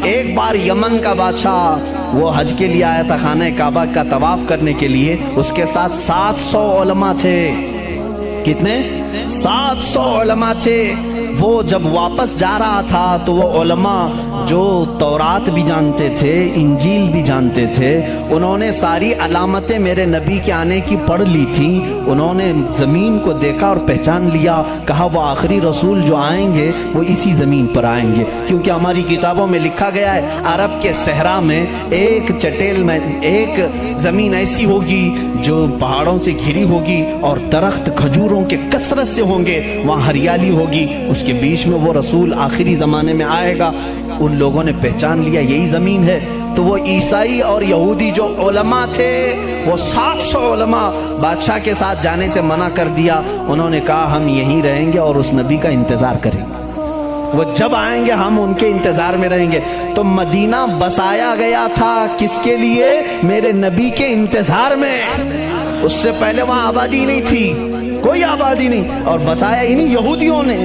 ایک بار یمن کا بادشاہ وہ حج کے لیے آیا تھا خانہ کعبہ کا طواف کرنے کے لیے، اس کے ساتھ 700 علماء تھے۔ کتنے؟ 700 علماء تھے۔ وہ جب واپس جا رہا تھا تو وہ علماء جو تورات بھی جانتے تھے، انجیل بھی جانتے تھے، انہوں نے ساری علامتیں میرے نبی کے آنے کی پڑھ لی تھیں۔ انہوں نے زمین کو دیکھا اور پہچان لیا، کہا وہ آخری رسول جو آئیں گے وہ اسی زمین پر آئیں گے، کیونکہ ہماری کتابوں میں لکھا گیا ہے عرب کے صحرا میں ایک چٹیل میں ایک زمین ایسی ہوگی جو پہاڑوں سے گھری ہوگی اور درخت کھجوروں کے کثرت سے ہوں گے، وہاں ہریالی ہوگی، اس کے بیچ میں وہ رسول آخری زمانے میں آئے گا۔ ان لوگوں نے پہچان لیا یہی زمین ہے۔ تو وہ عیسائی اور یہودی جو علماء تھے، وہ 700 علماء بادشاہ کے ساتھ جانے سے منع کر دیا۔ انہوں نے کہا ہم یہیں رہیں گے اور اس نبی کا انتظار کریں گے، وہ جب آئیں گے ہم ان کے انتظار میں رہیں گے۔ تو مدینہ بسایا گیا تھا کس کے لیے؟ میرے نبی کے انتظار میں۔ اس سے پہلے وہاں آبادی نہیں تھی، کوئی آبادی نہیں، اور بسایا ہی نہیں یہودیوں نے۔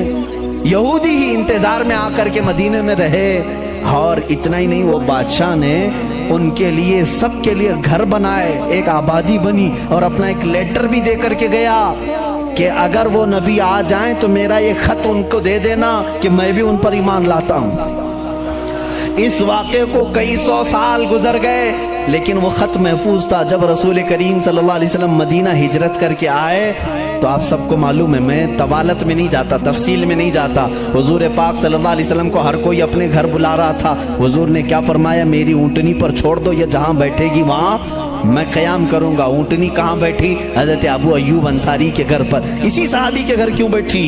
یہودی ہی انتظار میں آ کر کے مدینے میں رہے۔ اور اتنا ہی نہیں، وہ بادشاہ نے ان کے لیے سب کے لیے گھر بنائے، ایک آبادی بنی، اور اپنا ایک لیٹر بھی دے کر کے گیا کہ اگر وہ نبی آ جائیں تو میرا یہ خط ان کو دے دینا کہ میں بھی ان پر ایمان لاتا ہوں۔ اس واقعے کو کئی سو سال گزر گئے لیکن وہ خط محفوظ تھا۔ جب رسول کریم صلی اللہ علیہ وسلم مدینہ ہجرت کر کے آئے تو آپ سب کو معلوم ہے، میں طوالت میں نہیں جاتا، تفصیل میں نہیں جاتا، حضور پاک صلی اللہ علیہ وسلم کو ہر کوئی اپنے گھر بلا رہا تھا۔ حضور نے کیا فرمایا؟ میری اونٹنی پر چھوڑ دو، یہ جہاں بیٹھے گی وہاں میں قیام کروں گا۔ اونٹنی کہاں بیٹھی؟ حضرت ابو ایوب انصاری کے گھر پر۔ اسی صحابی کے گھر کیوں بیٹھی؟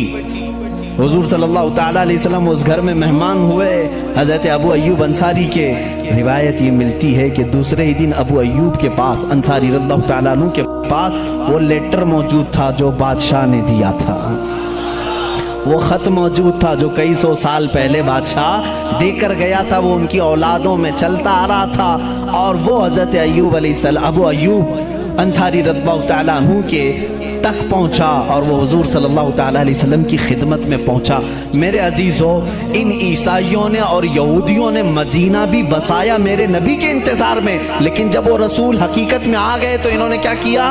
حضور صلی اللہ تعالیٰ علیہ وسلم اس گھر میں مہمان ہوئے حضرت ابو ایوب انصاری کے۔ روایت یہ ملتی ہے کہ دوسرے ہی دن ابو ایوب کے پاس، انصاری رضی اللہ تعالیٰ عنہ کے پاس، وہ لیٹر موجود تھا جو بادشاہ نے دیا تھا، وہ خط موجود تھا جو کئی سو سال پہلے بادشاہ دے کر گیا تھا۔ وہ ان کی اولادوں میں چلتا آ رہا تھا، اور وہ حضرت ایوب علیہ السلام، ابو ایوب انصاری رضی اللہ تعالیٰ عنہ کے تک پہنچا، اور وہ حضور صلی اللہ تعالیٰ علیہ وسلم کی خدمت میں پہنچا۔ میرے عزیزو، ان عیسائیوں نے اور یہودیوں نے مدینہ بھی بسایا میرے نبی کے انتظار میں، لیکن جب وہ رسول حقیقت میں آ گئے تو انہوں نے کیا کیا؟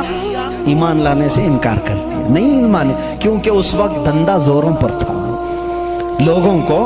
ایمان لانے سے انکار کر دیا، نہیں مانے، کیونکہ اس وقت دھندا زوروں پر تھا۔ لوگوں کو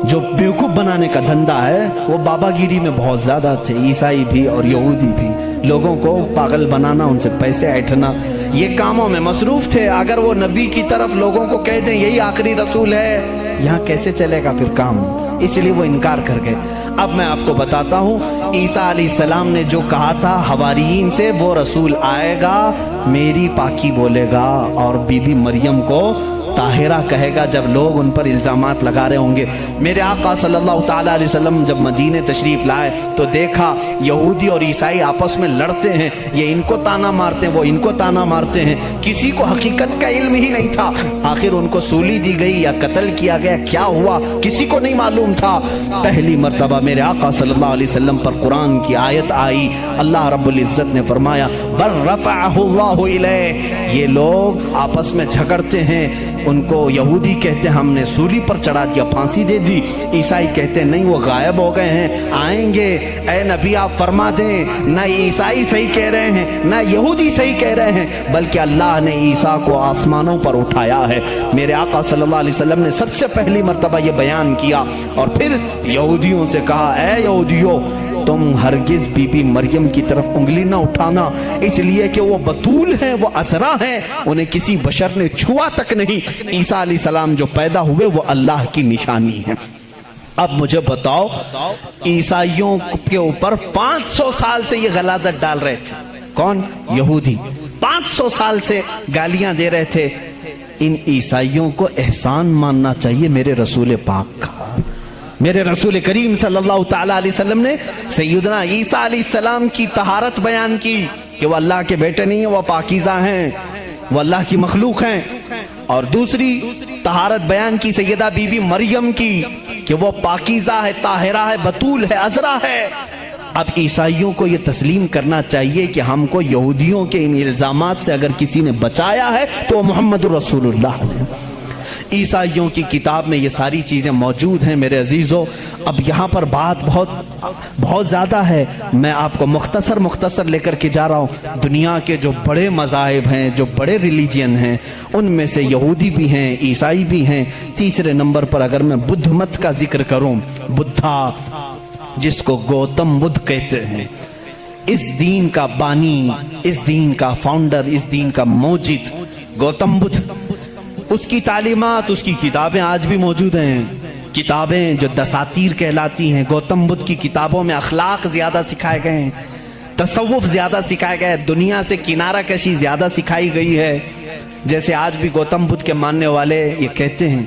جو بیوقوف بنانے کا دھندا ہے وہ بابا گیری میں بہت زیادہ تھے، عیسائی بھی اور یہودی بھی۔ لوگوں کو پاگل بنانا، ان سے پیسے ایٹھنا، یہ کاموں میں مصروف تھے۔ اگر وہ نبی کی طرف لوگوں کو کہہ دیں یہی آخری رسول ہے، یہاں کیسے چلے گا پھر کام؟ اس لیے وہ انکار کر گئے۔ اب میں آپ کو بتاتا ہوں عیسیٰ علیہ السلام نے جو کہا تھا حواریین سے، وہ رسول آئے گا، میری پاکی بولے گا، اور بی بی مریم کو طاہرہ کہے گا جب لوگ ان پر الزامات لگا رہے ہوں گے۔ میرے آقا صلی اللہ تعالیٰ علیہ وسلم جب مدینہ تشریف لائے تو دیکھا یہودی اور عیسائی آپس میں لڑتے ہیں، یہ ان کو تانا مارتے ہیں، وہ ان کو تانا مارتے ہیں، کسی کو حقیقت کا علم ہی نہیں تھا۔ آخر ان کو سولی دی گئی یا قتل کیا گیا، کیا ہوا کسی کو نہیں معلوم تھا۔ پہلی مرتبہ میرے آقا صلی اللہ علیہ وسلم پر قرآن کی آیت آئی، اللہ رب العزت نے فرمایا بر رفعہ اللہ الیہ۔ یہ لوگ آپس میں جھگڑتے ہیں، ان کو یہودی کہتے ہیں ہم نے سولی پر چڑھا دیا، پھانسی دے دی، عیسائی کہتے ہیں نہیں وہ غائب ہو گئے ہیں، آئیں گے، اے نبی آپ فرما دیں۔ نہ عیسائی صحیح کہہ رہے ہیں نہ یہودی صحیح کہہ رہے ہیں، بلکہ اللہ نے عیسیٰ کو آسمانوں پر اٹھایا ہے۔ میرے آقا صلی اللہ علیہ وسلم نے سب سے پہلی مرتبہ یہ بیان کیا، اور پھر یہودیوں سے کہا اے یہودیوں، تم ہرگز بی بی مریم کی طرف انگلی نہ اٹھانا، اس لیے کہ وہ بتول ہیں، وہ عذرا ہیں، انہیں کسی بشر نے چھوا تک نہیں۔ عیسیٰ علیہ السلام جو پیدا ہوئے وہ اللہ کی نشانی ہے۔ اب مجھے بتاؤ، عیسائیوں کے اوپر 500 سال سے یہ غلاظت ڈال رہے تھے، کون؟ یہودی 500 سال سے گالیاں دے رہے تھے۔ ان عیسائیوں کو احسان ماننا چاہیے میرے رسول پاک کا۔ میرے رسول کریم صلی اللہ تعالیٰ علیہ وسلم نے سیدنا عیسیٰ علیہ السلام کی طہارت بیان کی کہ وہ اللہ کے بیٹے نہیں ہیں، وہ پاکیزہ ہیں، وہ اللہ کی مخلوق ہیں، اور دوسری طہارت بیان کی سیدہ بی بی مریم کی کہ وہ پاکیزہ ہے، طاہرہ ہے، بتول ہے، عذرا ہے۔ اب عیسائیوں کو یہ تسلیم کرنا چاہیے کہ ہم کو یہودیوں کے ان الزامات سے اگر کسی نے بچایا ہے تو وہ محمد رسول اللہ ہے۔ عیسائیوں کی کتاب میں یہ ساری چیزیں موجود ہیں میرے عزیزوں۔ اب یہاں پر بات بہت زیادہ ہے، میں آپ کو مختصر لے کر کے جا رہا ہوں۔ دنیا کے جو بڑے مذاہب ہیں، جو بڑے ریلیجین ہیں، ان میں سے یہودی بھی ہیں، عیسائی بھی ہیں۔ تیسرے نمبر پر اگر میں بدھ مت کا ذکر کروں، بدھا جس کو گوتم بدھ کہتے ہیں، اس دین کا بانی، اس دین کا فاؤنڈر، اس دین کا موجد گوتم بدھ، اس کی تعلیمات، اس کی کتابیں آج بھی موجود ہیں۔ کتابیں جو دساتیر کہلاتی ہیں، گوتم بدھ کی کتابوں میں اخلاق زیادہ سکھائے گئے ہیں، تصوف زیادہ سکھایا گیا ہے، دنیا سے کنارہ کشی زیادہ سکھائی گئی ہے۔ جیسے آج بھی گوتم بدھ کے ماننے والے یہ کہتے ہیں،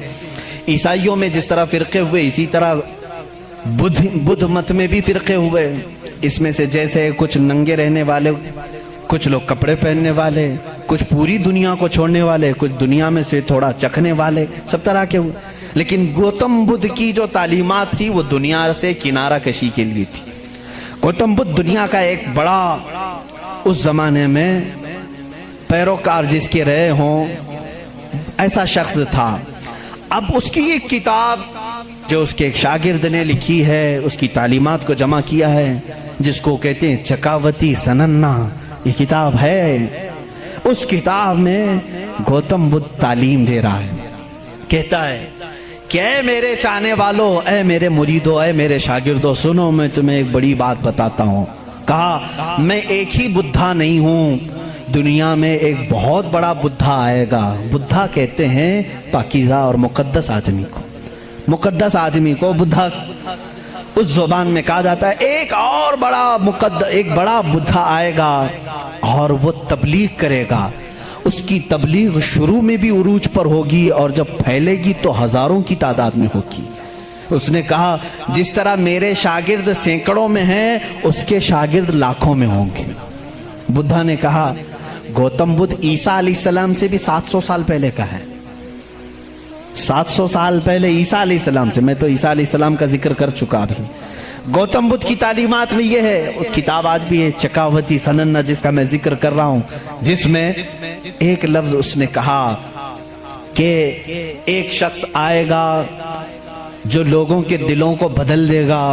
عیسائیوں میں جس طرح فرقے ہوئے، اسی طرح بدھ مت میں بھی فرقے ہوئے۔ اس میں سے جیسے کچھ ننگے رہنے والے، کچھ لوگ کپڑے پہننے والے، کچھ پوری دنیا کو چھوڑنے والے، کچھ دنیا میں سے تھوڑا چکھنے والے، سب طرح کے ہوئے۔ لیکن گوتم بدھ کی جو تعلیمات تھی وہ دنیا سے کنارہ کشی کے لیے تھی۔ گوتم بدھ دنیا کا ایک بڑا اس زمانے میں پیروکار جس کے رہے ہوں ایسا شخص تھا۔ اب اس کی ایک کتاب جو اس کے ایک شاگرد نے لکھی ہے، اس کی تعلیمات کو جمع کیا ہے، جس کو کہتے ہیں چکاوتی سننا، یہ کتاب ہے۔ اس کتاب میں گوتم بدھ تعلیم دے رہا ہے، کہتا ہے کہ اے میرے چاہنے والوں، اے میرے مریدوں، اے میرے شاگردوں، سنو میں تمہیں ایک بڑی بات بتاتا ہوں۔ کہا میں ایک ہی بدھا نہیں ہوں، دنیا میں ایک بہت بڑا بدھا آئے گا۔ بدھا کہتے ہیں پاکیزہ اور مقدس آدمی کو، مقدس آدمی کو بدھا اس زبان میں کہا جاتا ہے۔ ایک اور ایک بڑا بدھا آئے گا اور وہ تبلیغ کرے گا۔ اس کی تبلیغ شروع میں بھی عروج پر ہوگی اور جب پھیلے گی تو ہزاروں کی تعداد میں ہوگی۔ اس نے کہا جس طرح میرے شاگرد سینکڑوں میں ہیں، اس کے شاگرد لاکھوں میں ہوں گے۔ بدھا نے کہا گوتم بدھ عیسیٰ علیہ السلام سے بھی 700 سال پہلے کا ہے، 700 سال پہلے عیسیٰ علیہ السلام سے۔ میں تو عیسیٰ علیہ السلام کا ذکر کر چکا ابھی۔ گوتم بدھ کی تعلیمات میں یہ ہے، کتاب آج بھی ہے چکاوتی سننا جس کا میں ذکر کر رہا ہوں، جس میں ایک لفظ اس نے کہا کہ ایک شخص آئے گا جو لوگوں کے دلوں کو بدل دے گا،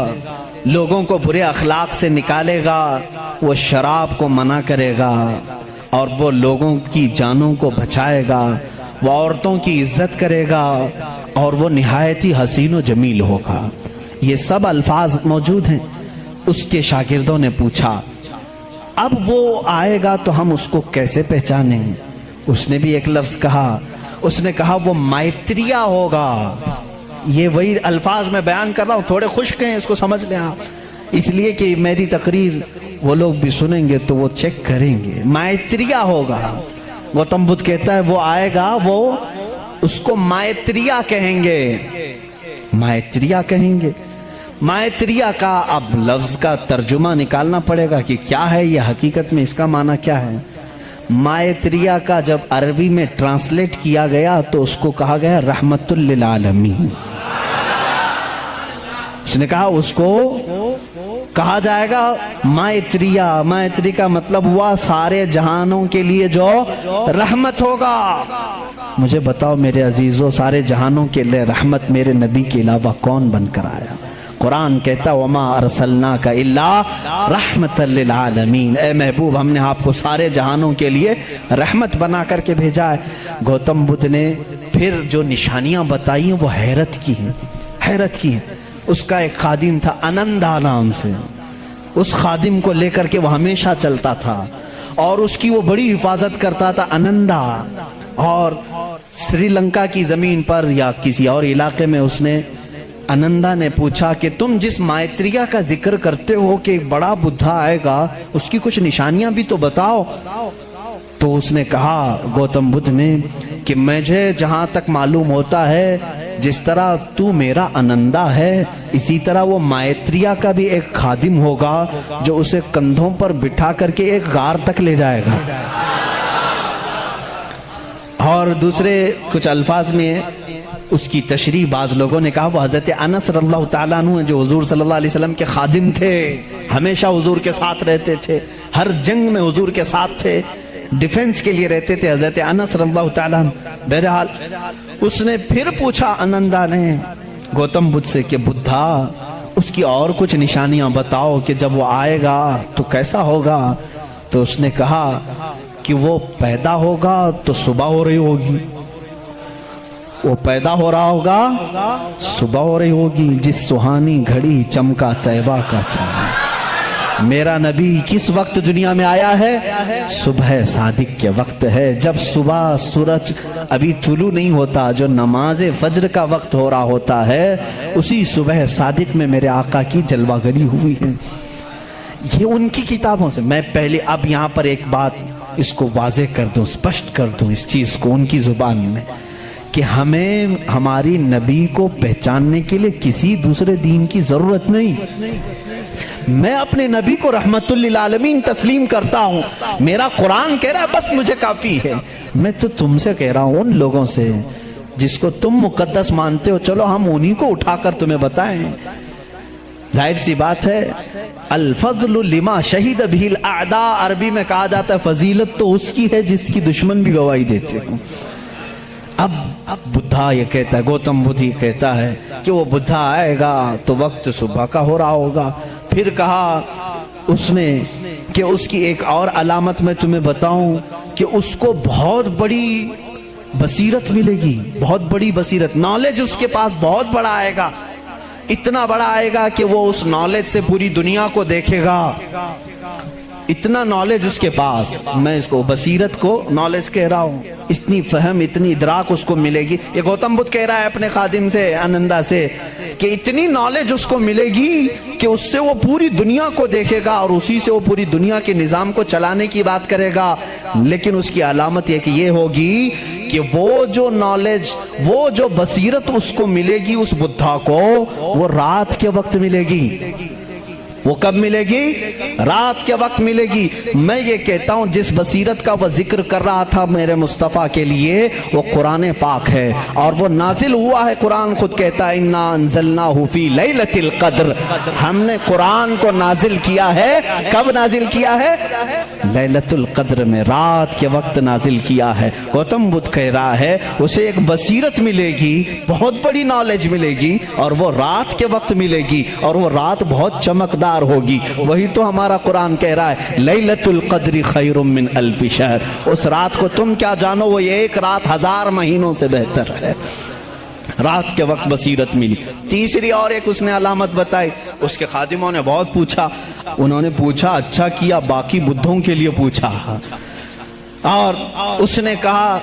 لوگوں کو برے اخلاق سے نکالے گا، وہ شراب کو منع کرے گا اور وہ لوگوں کی جانوں کو بچائے گا، وہ عورتوں کی عزت کرے گا اور وہ نہایت ہی حسین و جمیل ہوگا۔ یہ سب الفاظ موجود ہیں۔ اس کے شاگردوں نے پوچھا اب وہ آئے گا تو ہم اس کو کیسے پہچانیں؟ اس نے بھی ایک لفظ کہا، اس نے کہا وہ مائتریا ہوگا۔ یہ وہی الفاظ میں بیان کر رہا ہوں، تھوڑے خشک ہیں، اس کو سمجھ لیں آپ، اس لیے کہ میری تقریر وہ لوگ بھی سنیں گے تو وہ چیک کریں گے۔ مائتریا ہوگا۔ گوتم بدھ کہتا ہے وہ آئے گا، وہ اس کو مائتریا کہیں گے، مائتریا کہیں گے۔ مائتریا کا اب لفظ کا ترجمہ نکالنا پڑے گا کہ کیا ہے یہ، حقیقت میں اس کا معنی کیا ہے۔ مائتریا کا جب عربی میں ٹرانسلیٹ کیا گیا تو اس کو کہا گیا رحمت للعالمین۔ اس نے کہا اس کو کہا جائے گا مائتریا۔ مائتری کا مطلب ہوا سارے جہانوں کے لیے جو رحمت ہوگا۔ مجھے بتاؤ میرے عزیزو، سارے جہانوں کے لیے رحمت میرے نبی کے علاوہ کون بن کر آیا؟ قرآن کہتا وما ارسلناک الا رحمت للعالمین، اے محبوب ہم نے آپ کو سارے جہانوں کے لیے رحمت بنا کر کے بھیجا ہے۔ گوتم بدھ نے پھر جو نشانیاں بتائی ہیں وہ حیرت کی ہیں، حیرت کی ہیں۔ اس کا ایک خادم تھا انندا نام سے، اس خادم کو لے کر کے وہ ہمیشہ چلتا تھا اور اس کی وہ بڑی حفاظت کرتا تھا انندا۔ اور سری لنکا کی زمین پر یا کسی اور علاقے میں اس نے انندا نے پوچھا کہ تم جس مائتریا کا ذکر کرتے ہو کہ ایک بڑا بدھا آئے گا، اس کی کچھ نشانیاں بھی تو بتاؤ۔ تو اس نے کہا گوتم بدھ نے کہ مجھے جہاں تک معلوم ہوتا ہے جس طرح تو میرا انندا ہے، اسی طرح وہ مائتریا کا بھی ایک خادم ہوگا جو اسے کندھوں پر بٹھا کر کے ایک غار تک لے جائے گا۔ اور دوسرے کچھ الفاظ میں اس کی تشریح بعض لوگوں نے کہا وہ حضرت انس رضی اللہ تعالیٰ عنہ جو حضور صلی اللہ علیہ وسلم کے خادم تھے، ہمیشہ حضور کے ساتھ رہتے تھے، ہر جنگ میں حضور کے ساتھ تھے، ڈیفنس کے لیے رہتے تھے، حضرت انس رضی اللہ تعالیٰ عنہ۔ بہرحال اس نے پھر پوچھا آنندا نے گوتم بدھ سے کہ بدھا اس کی اور کچھ نشانیاں بتاؤ کہ جب وہ آئے گا تو کیسا ہوگا؟ تو اس نے کہا کہ وہ پیدا ہوگا تو صبح ہو رہی ہوگی، وہ پیدا ہو رہا ہوگا صبح ہو رہی ہوگی، جس سہانی گھڑی چمکا طیبہ کا چاند۔ میرا نبی کس وقت دنیا میں آیا ہے؟ صبح صادق کے وقت ہے، جب صبح سورج ابھی طلوع نہیں ہوتا، جو نماز فجر کا وقت ہو رہا ہوتا ہے، اسی صبح صادق میں میرے آقا کی جلوہ گری ہوئی ہے۔ یہ ان کی کتابوں سے۔ میں پہلے اب یہاں پر ایک بات اس کو واضح کر دوں، اسپشٹ کر دوں اس چیز کو ان کی زبان میں، کہ ہمیں ہماری نبی کو پہچاننے کے لیے کسی دوسرے دین کی ضرورت نہیں۔ میں اپنے نبی کو رحمت للعالمین تسلیم کرتا ہوں، میرا قرآن کہہ رہا ہے بس مجھے کافی ہے۔ میں تو تم سے کہہ رہا ہوں، ان لوگوں سے جس کو تم مقدس مانتے ہو، چلو ہم انہی کو اٹھا کر تمہیں بتائیں۔ ظاہر سی بات ہے، الفضل لما شہید بہ الاعداء، عربی میں کہا جاتا ہے فضیلت تو اس کی ہے جس کی دشمن بھی گواہی دیتے ہیں۔ اب بدھا یہ کہتا ہے، گوتم بدھ یہ کہتا ہے کہ وہ بدھا آئے گا تو وقت صبح کا ہو رہا ہوگا۔ پھر کہا اس نے کہ اس کی ایک اور علامت میں تمہیں بتاؤں کہ اس کو بہت بڑی بصیرت ملے گی، بہت بڑی بصیرت، نالج اس کے پاس بہت بڑا آئے گا، اتنا بڑا آئے گا کہ وہ اس نالج سے پوری دنیا کو دیکھے گا، اتنا نالج اس کے پاس۔ میں اس کو بصیرت کو نالج کہہ رہا ہوں، اتنی فہم، اتنی ادراک اس کو ملے گی۔ یہ گوتم بدھ کہہ رہا ہے اپنے خادم سے، آنندا سے، کہ اتنی نالج اس کو ملے گی کہ اس سے وہ پوری دنیا کو دیکھے گا اور اسی سے وہ پوری دنیا کے نظام کو چلانے کی بات کرے گا۔ لیکن اس کی علامت یہ کہ یہ ہوگی کہ وہ جو نالج، وہ جو بصیرت اس کو ملے گی اس بدھا کو، وہ رات کے وقت ملے گی۔ وہ کب ملے گی؟ رات کے وقت ملے گی۔ میں یہ کہتا ہوں جس بصیرت کا وہ ذکر کر رہا تھا میرے مصطفیٰ کے لیے، وہ قرآن پاک ہے، اور وہ نازل ہوا ہے۔ قرآن خود کہتا ہے انا انزلناہ فی لیلۃ القدر، ہم نے قرآن کو نازل کیا ہے۔ کب نازل کیا ہے؟ لیلۃ القدر میں، رات کے وقت نازل کیا ہے۔ گوتم بدھ کہہ رہا ہے اسے ایک بصیرت ملے گی، بہت بڑی نالج ملے گی، اور وہ رات کے وقت ملے گی، اور وہ رات بہت چمکدار ہوگی۔ وہی تو ہمارا قرآن کہہ رہا ہے لیلۃ القدر خیر من الف شہر، اس رات کو تم کیا جانو، وہ ایک رات 1000 مہینوں سے بہتر ہے۔ رات کے وقت بصیرت ملی۔ تیسری اور ایک اس نے علامت بتائی، اس کے خادموں نے بہت پوچھا، انہوں نے پوچھا اچھا کیا، باقی بدھوں کے لیے پوچھا، اور اس نے کہا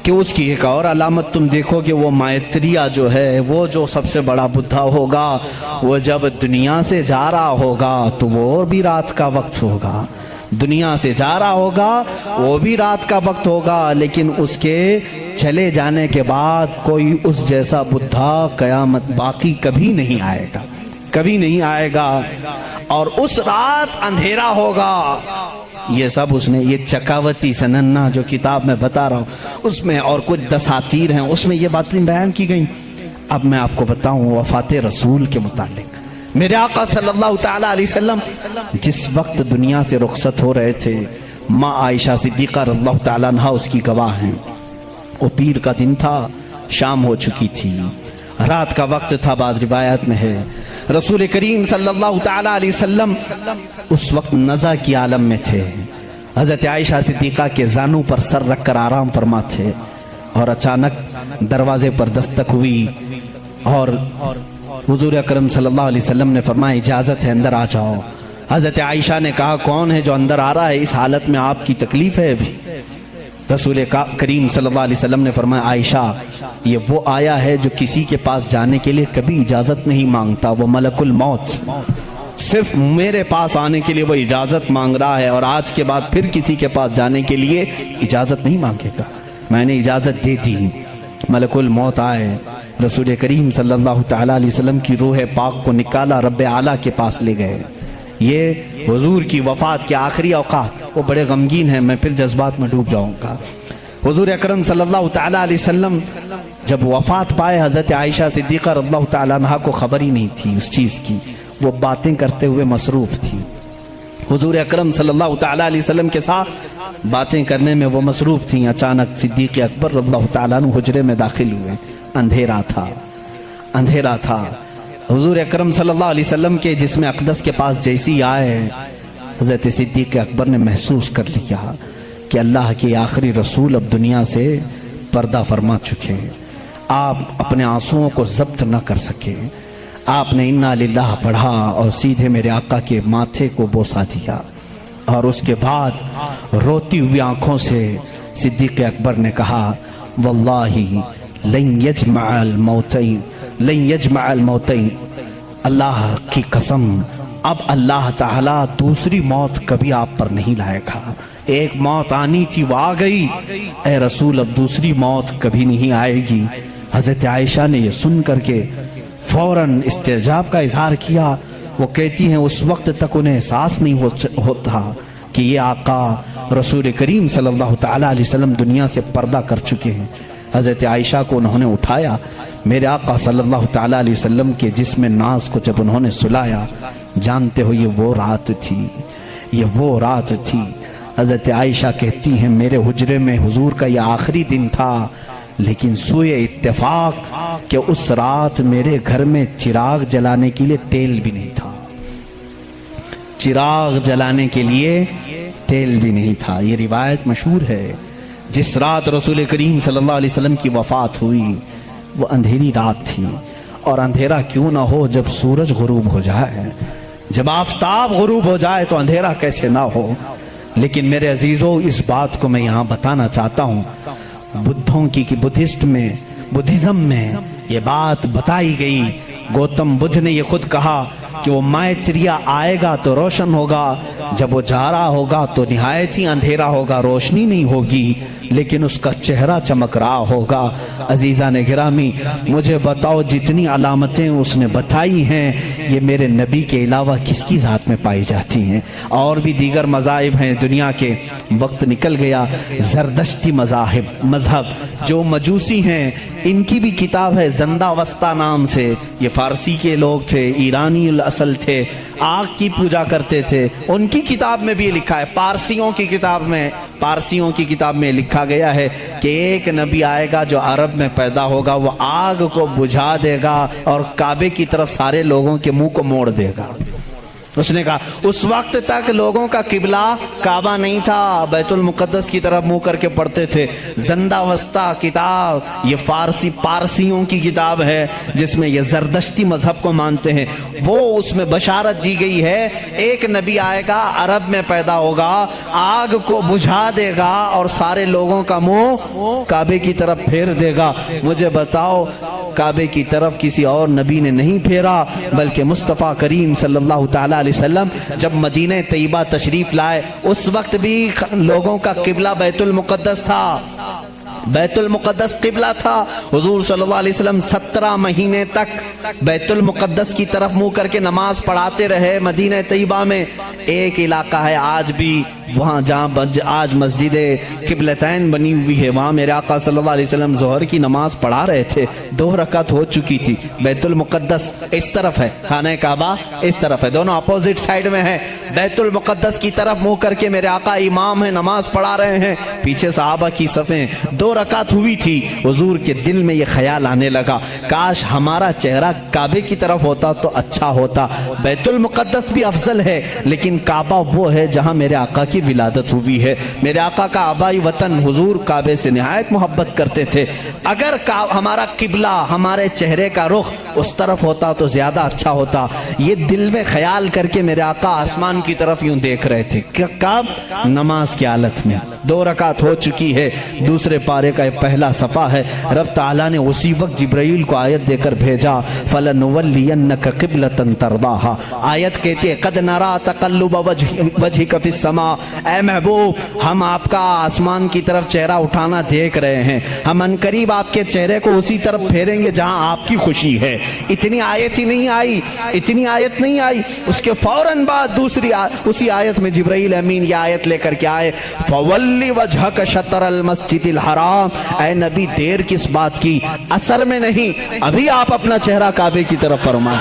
کہ اس کی ایک اور علامت تم دیکھو کہ وہ مائتریہ جو ہے، وہ جو سب سے بڑا بدھا ہوگا، وہ جب دنیا سے جا رہا ہوگا تو وہ بھی رات کا وقت ہوگا، دنیا سے جا رہا ہوگا وہ بھی رات کا وقت ہوگا، لیکن اس کے چلے جانے کے بعد کوئی اس جیسا بدھا قیامت باقی کبھی نہیں آئے گا، کبھی نہیں آئے گا، اور اس رات اندھیرا ہوگا۔ یہ سب اس نے، یہ چکاوتی سننا جو کتاب میں بتا رہا ہوں اس میں، اور کچھ دساتیر ہیں اس میں یہ باتیں بیان کی گئیں۔ اب میں آپ کو بتاؤں وفات رسول کے متعلق، میرے آقا صلی اللہ تعالی علیہ وسلم جس وقت دنیا سے رخصت ہو رہے تھے، ماں عائشہ صدیقہ رضی اللہ تعالیٰ عنہا اس کی گواہ ہیں، وہ پیر کا دن تھا، شام ہو چکی تھی، رات کا وقت تھا، بعض روایات میں ہے۔ رسول کریم صلی اللہ تعالی علیہ وسلم اس وقت نزع کی عالم میں تھے، حضرت عائشہ صدیقہ کے زانوں پر سر رکھ کر آرام فرما تھے، اور اچانک دروازے پر دستک ہوئی، اور حضور اکرم صلی اللہ علیہ وسلم نے فرمایا اجازت ہے اندر آ جاؤ۔ حضرت عائشہ نے کہا کون ہے جو اندر آ رہا ہے، اس حالت میں آپ کی تکلیف ہے ابھی؟ رسول کریم صلی اللہ علیہ وسلم نے فرمایا عائشہ یہ وہ آیا ہے جو کسی کے پاس جانے کے لیے کبھی اجازت نہیں مانگتا، وہ ملک الموت، صرف میرے پاس آنے کے لیے وہ اجازت مانگ رہا ہے، اور آج کے بعد پھر کسی کے پاس جانے کے لیے اجازت نہیں مانگے گا۔ میں نے اجازت دے دی، ملک الموت آئے، رسول کریم صلی اللہ تعالی علیہ وسلم کی روح پاک کو نکالا، رب اعلیٰ کے پاس لے گئے۔ یہ حضور کی وفات کے آخری اوقات، وہ بڑے غمگین ہیں، میں پھر جذبات میں ڈوب جاؤں گا۔ حضور اکرم صلی اللہ تعالی علیہ وسلم جب وفات پائے، حضرت عائشہ صدیقہ رضی اللہ تعالیٰ عنہا کو خبر ہی نہیں تھی اس چیز کی، وہ باتیں کرتے ہوئے مصروف تھی۔ حضور اکرم صلی اللہ تعالی علیہ وسلم کے ساتھ باتیں کرنے میں وہ مصروف تھیں، اچانک صدیق اکبر رضی اللہ تعالیٰ عنہ حجرے میں داخل ہوئے۔ اندھیرا تھا۔ حضور اکرم صلی اللہ علیہ وسلم کے جسم اقدس کے پاس جیسی آئے، حضرت صدیق اکبر نے محسوس کر لیا کہ اللہ کے آخری رسول اب دنیا سے پردہ فرما چکے۔ آپ اپنے آنسوؤں کو ضبط نہ کر سکے، آپ نے انا للہ پڑھا اور سیدھے میرے آقا کے ماتھے کو بوسہ دیا، اور اس کے بعد روتی ہوئی آنکھوں سے صدیق اکبر نے کہا واللہ لن یجمع الموتین، اللہ کی قسم اب اللہ تعالیٰ دوسری موت کبھی آپ پر نہیں لائے گا۔ ایک موت آنی تھی وہ آ گئی، اے رسول اب دوسری موت کبھی نہیں آئے گی۔ حضرت عائشہ نے یہ سن کر کے فوراً استعجاب کا اظہار کیا۔ وہ کہتی ہیں اس وقت تک انہیں احساس نہیں ہوتا کہ یہ آقا رسول کریم صلی اللہ تعالیٰ علیہ وسلم دنیا سے پردہ کر چکے ہیں۔ حضرت عائشہ کو انہوں نے اٹھایا، میرے آقا صلی اللہ تعالیٰ علیہ وسلم کے جسم ناز کو جب انہوں نے سلایا، جانتے ہو یہ وہ رات تھی۔ حضرت عائشہ کہتی ہیں میرے حجرے میں حضور کا یہ آخری دن تھا، لیکن سوئے اتفاق کہ اس رات میرے گھر میں چراغ جلانے کے لیے تیل بھی نہیں تھا۔ یہ روایت مشہور ہے۔ جس رات رسول کریم صلی اللہ علیہ وسلم کی وفات ہوئی وہ اندھیری رات تھی، اور اندھیرا کیوں نہ ہو جب سورج غروب ہو جائے، جب آفتاب غروب ہو جائے تو اندھیرا کیسے نہ ہو۔ لیکن میرے عزیزوں اس بات کو میں یہاں بتانا چاہتا ہوں، بدھزم میں یہ بات بتائی گئی۔ گوتم بدھ نے یہ خود کہا کہ وہ مائتریا آئے گا تو روشن ہوگا، جب وہ جا رہا ہوگا تو نہایت ہی اندھیرا ہوگا، روشنی نہیں ہوگی، لیکن اس کا چہرہ چمک رہا ہوگا۔ عزیزان گرامی مجھے بتاؤ جتنی علامتیں اس نے بتائی ہیں یہ میرے نبی کے علاوہ کس کی ذات میں پائی جاتی ہیں؟ اور بھی دیگر مذاہب ہیں دنیا کے، وقت نکل گیا۔ زردشتی مذہب جو مجوسی ہیں ان کی بھی کتاب ہے زندہ وسطہ نام سے، یہ فارسی کے لوگ تھے، ایرانی الاصل تھے، آگ کی پوجا کرتے تھے، ان کی کتاب میں بھی لکھا ہے، پارسیوں کی کتاب میں لکھا گیا ہے کہ ایک نبی آئے گا جو عرب میں پیدا ہوگا، وہ آگ کو بجھا دے گا اور کعبے کی طرف سارے لوگوں کے منہ کو موڑ دے گا۔ اس نے کہا اس وقت تک لوگوں کا قبلہ کعبہ نہیں تھا، بیت المقدس کی طرف منہ کر کے پڑھتے تھے۔ زندہ وسطہ کتاب یہ پارسیوں کی کتاب ہے جس میں یہ زردشتی مذہب کو مانتے ہیں، وہ اس میں بشارت دی گئی ہے ایک نبی آئے گا، عرب میں پیدا ہوگا، آگ کو بجھا دے گا اور سارے لوگوں کا منہ کعبے کی طرف پھیر دے گا۔ مجھے بتاؤ کعبے کی طرف کسی اور نبی نے نہیں پھیرا، بلکہ مصطفیٰ کریم صلی اللہ تعالیٰ علیہ وسلم جب مدینہ طیبہ تشریف لائے اس وقت بھی لوگوں کا قبلہ بیت المقدس تھا، بیت المقدس قبلہ تھا۔ حضور صلی اللہ علیہ وسلم 17 مہینے تک بیت المقدس کی طرف منہ کر کے نماز پڑھاتے رہے۔ مدینہ طیبہ میں ایک علاقہ ہے آج بھی وہاں جہاں آج مسجد قبلتین بنی ہوئی ہے، وہاں میرے آقا صلی اللہ علیہ وسلم ظہر کی نماز پڑھا رہے تھے، 2 رکعت ہو چکی تھی۔ بیت المقدس اس طرف ہے، خانہ کعبہ اس طرف ہے، دونوں اپوزٹ سائیڈ میں ہے۔ بیت المقدس کی طرف منہ کر کے میرے آقا امام ہیں، نماز پڑھا رہے ہیں، پیچھے صحابہ کی صفیں، 2 رکعت ہوئی تھی۔ حضور کے دل میں یہ خیال آنے لگا کاش ہمارا چہرہ کعبے کی طرف ہوتا تو اچھا ہوتا۔ بیت المقدس بھی افضل ہے، لیکن کعبہ وہ ہے جہاں میرے آقا کی ولادت ہوئی ہے۔ میرے آقا کا آبائی وطن، حضور کعبے سے نہایت محبت کرتے تھے۔ اگر ہمارا قبلہ، ہمارے چہرے کا رخ اس طرف ہوتا تو زیادہ اچھا ہوتا۔ یہ دل میں خیال کر کے میرے آقا آسمان کی طرف یوں دیکھ رہے تھے، کب؟ نماز کی حالت میں۔ 2 رکعت ہو چکی ہے، دوسرے پارے کا پہلا صفحہ ہے۔ رب تعالیٰ نے اسی وقت جبرائیل کو آیت دے کر بھیجا، فَلَنُوَلِّيَنَّكَ قِبْلَةً تَرْضَاهَا۔ آیت کہتے ہیں قَدْ نَرَا تَقَلُّبَ وَجْهِكَ فِي السَّمَاءِ، اے محبوب ہم آپ کا آسمان کی طرف چہرہ اٹھانا دیکھ رہے ہیں، ہم انقریب آپ کے چہرے کو اسی طرف پھیریں گے جہاں آپ کی خوشی ہے۔ اتنی آیت ہی نہیں آئی، اتنی آیت نہیں آئی، اس کے فوراً بعد اسی آیت میں جبرائیل امین یہ آیت لے کر کے آئے، فَوَلِّ وَجْهَكَ شَطْرَ الْمَسْجِدِ الْحَرَامِ۔ اے نبی دیر کس بات کی، اثر میں نہیں، ابھی آپ اپنا چہرہ کعبے کی طرف فرمائیں۔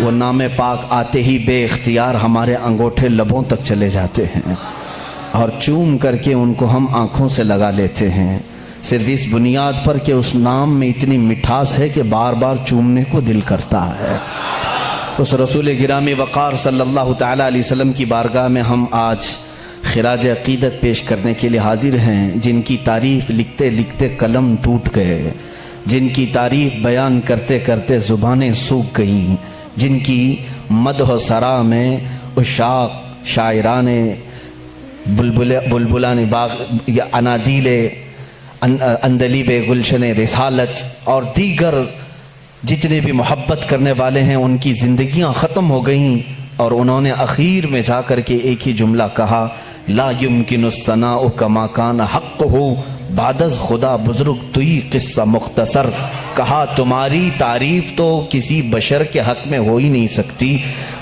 وہ نام پاک آتے ہی بے اختیار ہمارے انگوٹھے لبوں تک چلے جاتے ہیں اور چوم کر کے ان کو ہم آنکھوں سے لگا لیتے ہیں، صرف اس بنیاد پر کہ اس نام میں اتنی مٹھاس ہے کہ بار بار چومنے کو دل کرتا ہے۔ اس رسول گرامی وقار صلی اللہ تعالیٰ علیہ وسلم کی بارگاہ میں ہم آج خراج عقیدت پیش کرنے کے لیے حاضر ہیں، جن کی تعریف لکھتے لکھتے قلم ٹوٹ گئے، جن کی تعریف بیان کرتے کرتے زبانیں سوکھ گئیں، جن کی مدح و ثنا میں عشاق، شاعران بلبلان باغ یا انادیل اندلیب گلشن رسالت اور دیگر جتنے بھی محبت کرنے والے ہیں ان کی زندگیاں ختم ہو گئیں، اور انہوں نے اخیر میں جا کر کے ایک ہی جملہ کہا، لا یمکن الثناء کما کان حقہ بعد از خدا بزرگ توئی قصہ مختصر، کہا تمہاری تعریف تو کسی بشر کے حق میں ہو ہی نہیں سکتی،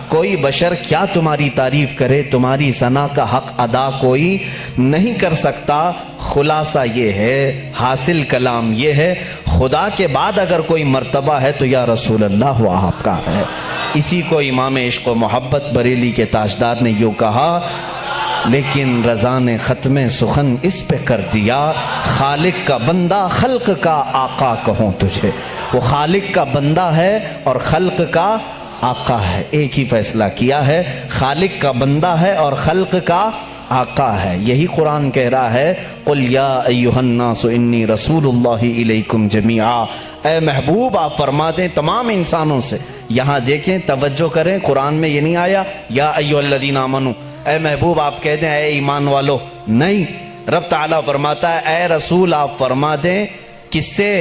کوئی بشر کیا تمہاری تعریف کرے، تمہاری ثنا کا حق ادا کوئی نہیں کر سکتا۔ خلاصہ یہ ہے، حاصل کلام یہ ہے، خدا کے بعد اگر کوئی مرتبہ ہے تو یا رسول اللہ وہ آپ کا ہے۔ اسی کو امام عشق و محبت بریلی کے تاجدار نے یوں کہا، لیکن رضا نے ختم سخن اس پہ کر دیا، خالق کا بندہ خلق کا آقا کہوں تجھے۔ وہ خالق کا بندہ ہے اور خلق کا آقا ہے، ایک ہی فیصلہ کیا ہے، خالق کا بندہ ہے اور خلق کا آقا ہے۔ یہی قرآن کہہ رہا ہے، قل یا ایھا الناس انی رسول اللہ الیکم جمیعا، اے محبوب آپ فرما دیں تمام انسانوں سے۔ یہاں دیکھیں، توجہ کریں، قرآن میں یہ نہیں آیا یا ایھا الذین آمنوا، اے محبوب آپ کہہ دیں اے ایمان والو، نہیں، رب تعالیٰ فرماتا ہے اے رسول آپ فرما دیں، کس سے؟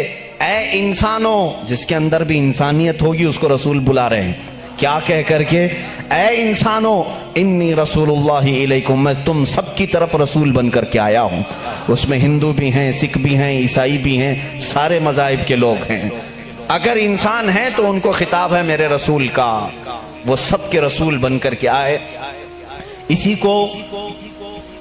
اے انسانوں، جس کے اندر بھی انسانیت ہوگی اس کو رسول بلا رہے ہیں، کیا کہہ کر کے؟ اے انسانوں انی رسول اللہ علیکم، میں تم سب کی طرف رسول بن کر کے آیا ہوں۔ اس میں ہندو بھی ہیں، سکھ بھی ہیں، عیسائی بھی ہیں، سارے مذاہب کے لوگ ہیں۔ اگر انسان ہیں تو ان کو خطاب ہے میرے رسول کا، وہ سب کے رسول بن کر کے آئے۔ اسی کو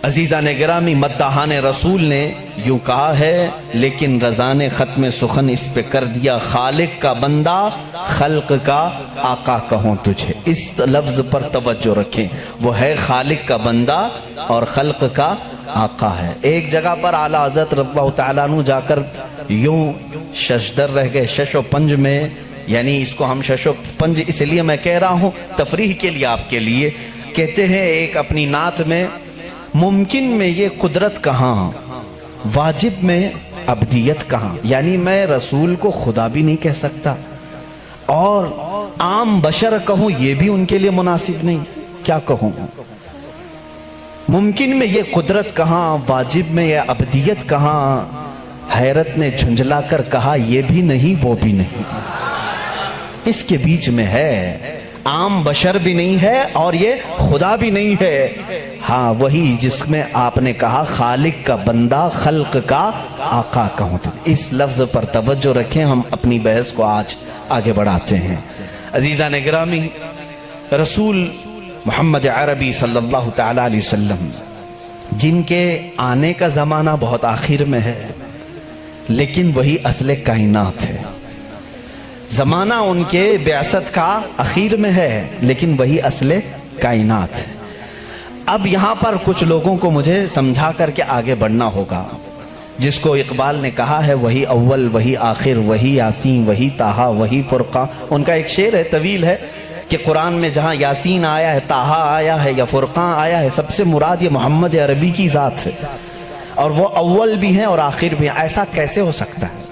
عزیزان گرامی مداحان رسول نے یوں کہا ہے، لیکن رضا نے ختم سخن اس پہ کر دیا، خالق کا بندہ خلق کا آقا کہوں تجھے۔ اس لفظ پر توجہ رکھیں، وہ ہے خالق کا بندہ اور خلق کا آقا ہے۔ ایک جگہ پر اعلیٰ حضرت رضی اللہ تعالیٰ عنہ جا کر یوں ششدر رہ گئے، شش و پنج میں، یعنی اس کو ہم شش و پنج اس لیے میں کہہ رہا ہوں تفریح کے لیے آپ کے لیے، کہتے ہیں ایک اپنی نعت میں، ممکن میں یہ قدرت کہاں، واجب میں عبدیت کہاں، یعنی میں رسول کو خدا بھی نہیں کہہ سکتا اور عام بشر کہوں یہ بھی ان کے لیے مناسب نہیں، کیا کہوں؟ ممکن میں یہ قدرت کہاں، واجب میں یہ عبدیت کہاں، حیرت نے جھنجھلا کر کہا یہ بھی نہیں وہ بھی نہیں، اس کے بیچ میں ہے، عام بشر بھی نہیں ہے اور یہ خدا بھی نہیں ہے، ہاں وہی جس میں آپ نے کہا خالق کا بندہ خلق کا آقا کہوں۔ اس لفظ پر توجہ رکھیں، ہم اپنی بحث کو آج آگے بڑھاتے ہیں۔ عزیزان گرامی، رسول محمد عربی صلی اللہ تعالیٰ علیہ وسلم جن کے آنے کا زمانہ بہت آخر میں ہے، لیکن وہی اصل کائنات ہے، زمانہ ان کے بعثت کا اخیر میں ہے لیکن وہی اصل کائنات ہے۔ اب یہاں پر کچھ لوگوں کو مجھے سمجھا کر کے آگے بڑھنا ہوگا، جس کو اقبال نے کہا ہے وہی اول وہی آخر وہی یاسین وہی طٰہٰ وہی فرقان۔ ان کا ایک شعر ہے، طویل ہے، کہ قرآن میں جہاں یاسین آیا ہے، طٰہٰ آیا ہے یا فرقان آیا ہے، سب سے مراد یہ محمد عربی کی ذات سے، اور وہ اول بھی ہیں اور آخر بھی ہیں۔ ایسا کیسے ہو سکتا ہے؟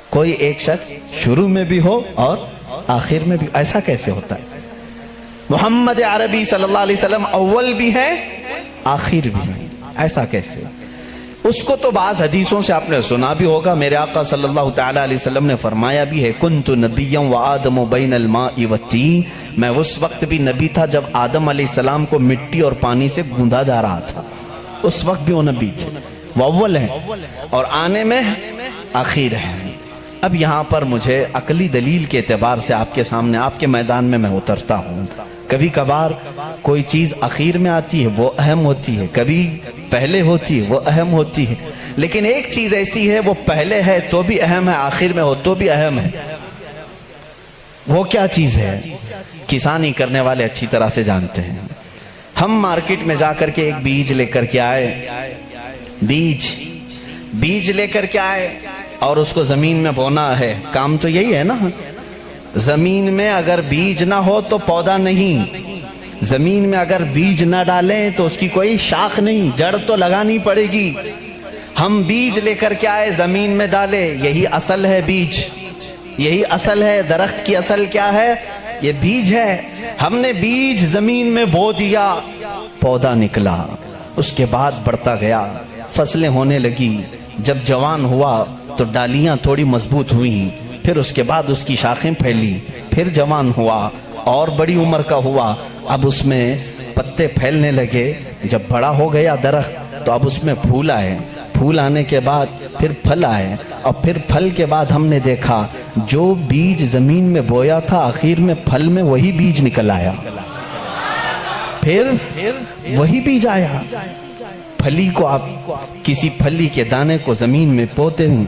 کوئی ایک شخص شروع میں بھی ہو اور آخر میں بھی، ایسا کیسے ہوتا ہے؟ محمد عربی صلی اللہ علیہ وسلم اول بھی ہے آخر بھی ہے، ایسا کیسے؟ اس کو تو بعض حدیثوں سے آپ نے سنا بھی ہوگا، میرے آقا صلی اللہ تعالیٰ علیہ وسلم نے فرمایا بھی ہے، کنت نبیا وآدم بین الماء والتین، میں اس وقت بھی نبی تھا جب آدم علیہ السلام کو مٹی اور پانی سے گوندھا جا رہا تھا، اس وقت بھی وہ نبی تھے، وہ اول ہیں اور آنے میں آخر ہیں۔ اب یہاں پر مجھے عقلی دلیل کے اعتبار سے آپ کے سامنے، آپ کے میدان میں اترتا ہوں۔ کبھی کبھار کوئی چیز اخیر میں آتی ہے وہ اہم ہوتی ہے، کبھی پہلے ہوتی ہے وہ اہم ہوتی ہے، لیکن ایک چیز ایسی ہے وہ پہلے ہے تو بھی اہم ہے، آخر میں ہو تو بھی اہم ہے۔ وہ کیا چیز ہے کسانی کرنے والے اچھی طرح سے جانتے ہیں. ہم مارکیٹ میں جا کر کے ایک بیج لے کر کے آئے, بیج لے کر کے آئے اور اس کو زمین میں بونا ہے. کام تو یہی ہے نا, زمین میں اگر بیج نہ ہو تو پودا نہیں, زمین میں اگر بیج نہ ڈالیں تو اس کی کوئی شاخ نہیں, جڑ تو لگانی پڑے گی. ہم بیج لے کر کے آئے, زمین میں ڈالے, یہی اصل ہے بیج, یہی اصل ہے. درخت کی اصل کیا ہے؟ یہ بیج ہے. ہم نے بیج زمین میں بو دیا, پودا نکلا, اس کے بعد بڑھتا گیا, فصلیں ہونے لگی. جب جوان ہوا تو ڈالیاں تھوڑی مضبوط ہوئیں, پھر اس کے بعد اس کی شاخیں پھیلی, پھر جوان ہوا اور بڑی عمر کا ہوا. اب اس میں پتے پھیلنے لگے. جب بڑا ہو گیا درخت تو اب اس میں پھول آئے, پھول آنے کے بعد پھر پھل آئے, اور پھر پھل کے بعد ہم نے دیکھا جو بیج زمین میں بویا تھا آخر میں پھل میں وہی بیج نکل آیا, پھر وہی بیج آیا. پھلی کو آپ کسی پھلی کے دانے کو زمین میں بوتے ہیں,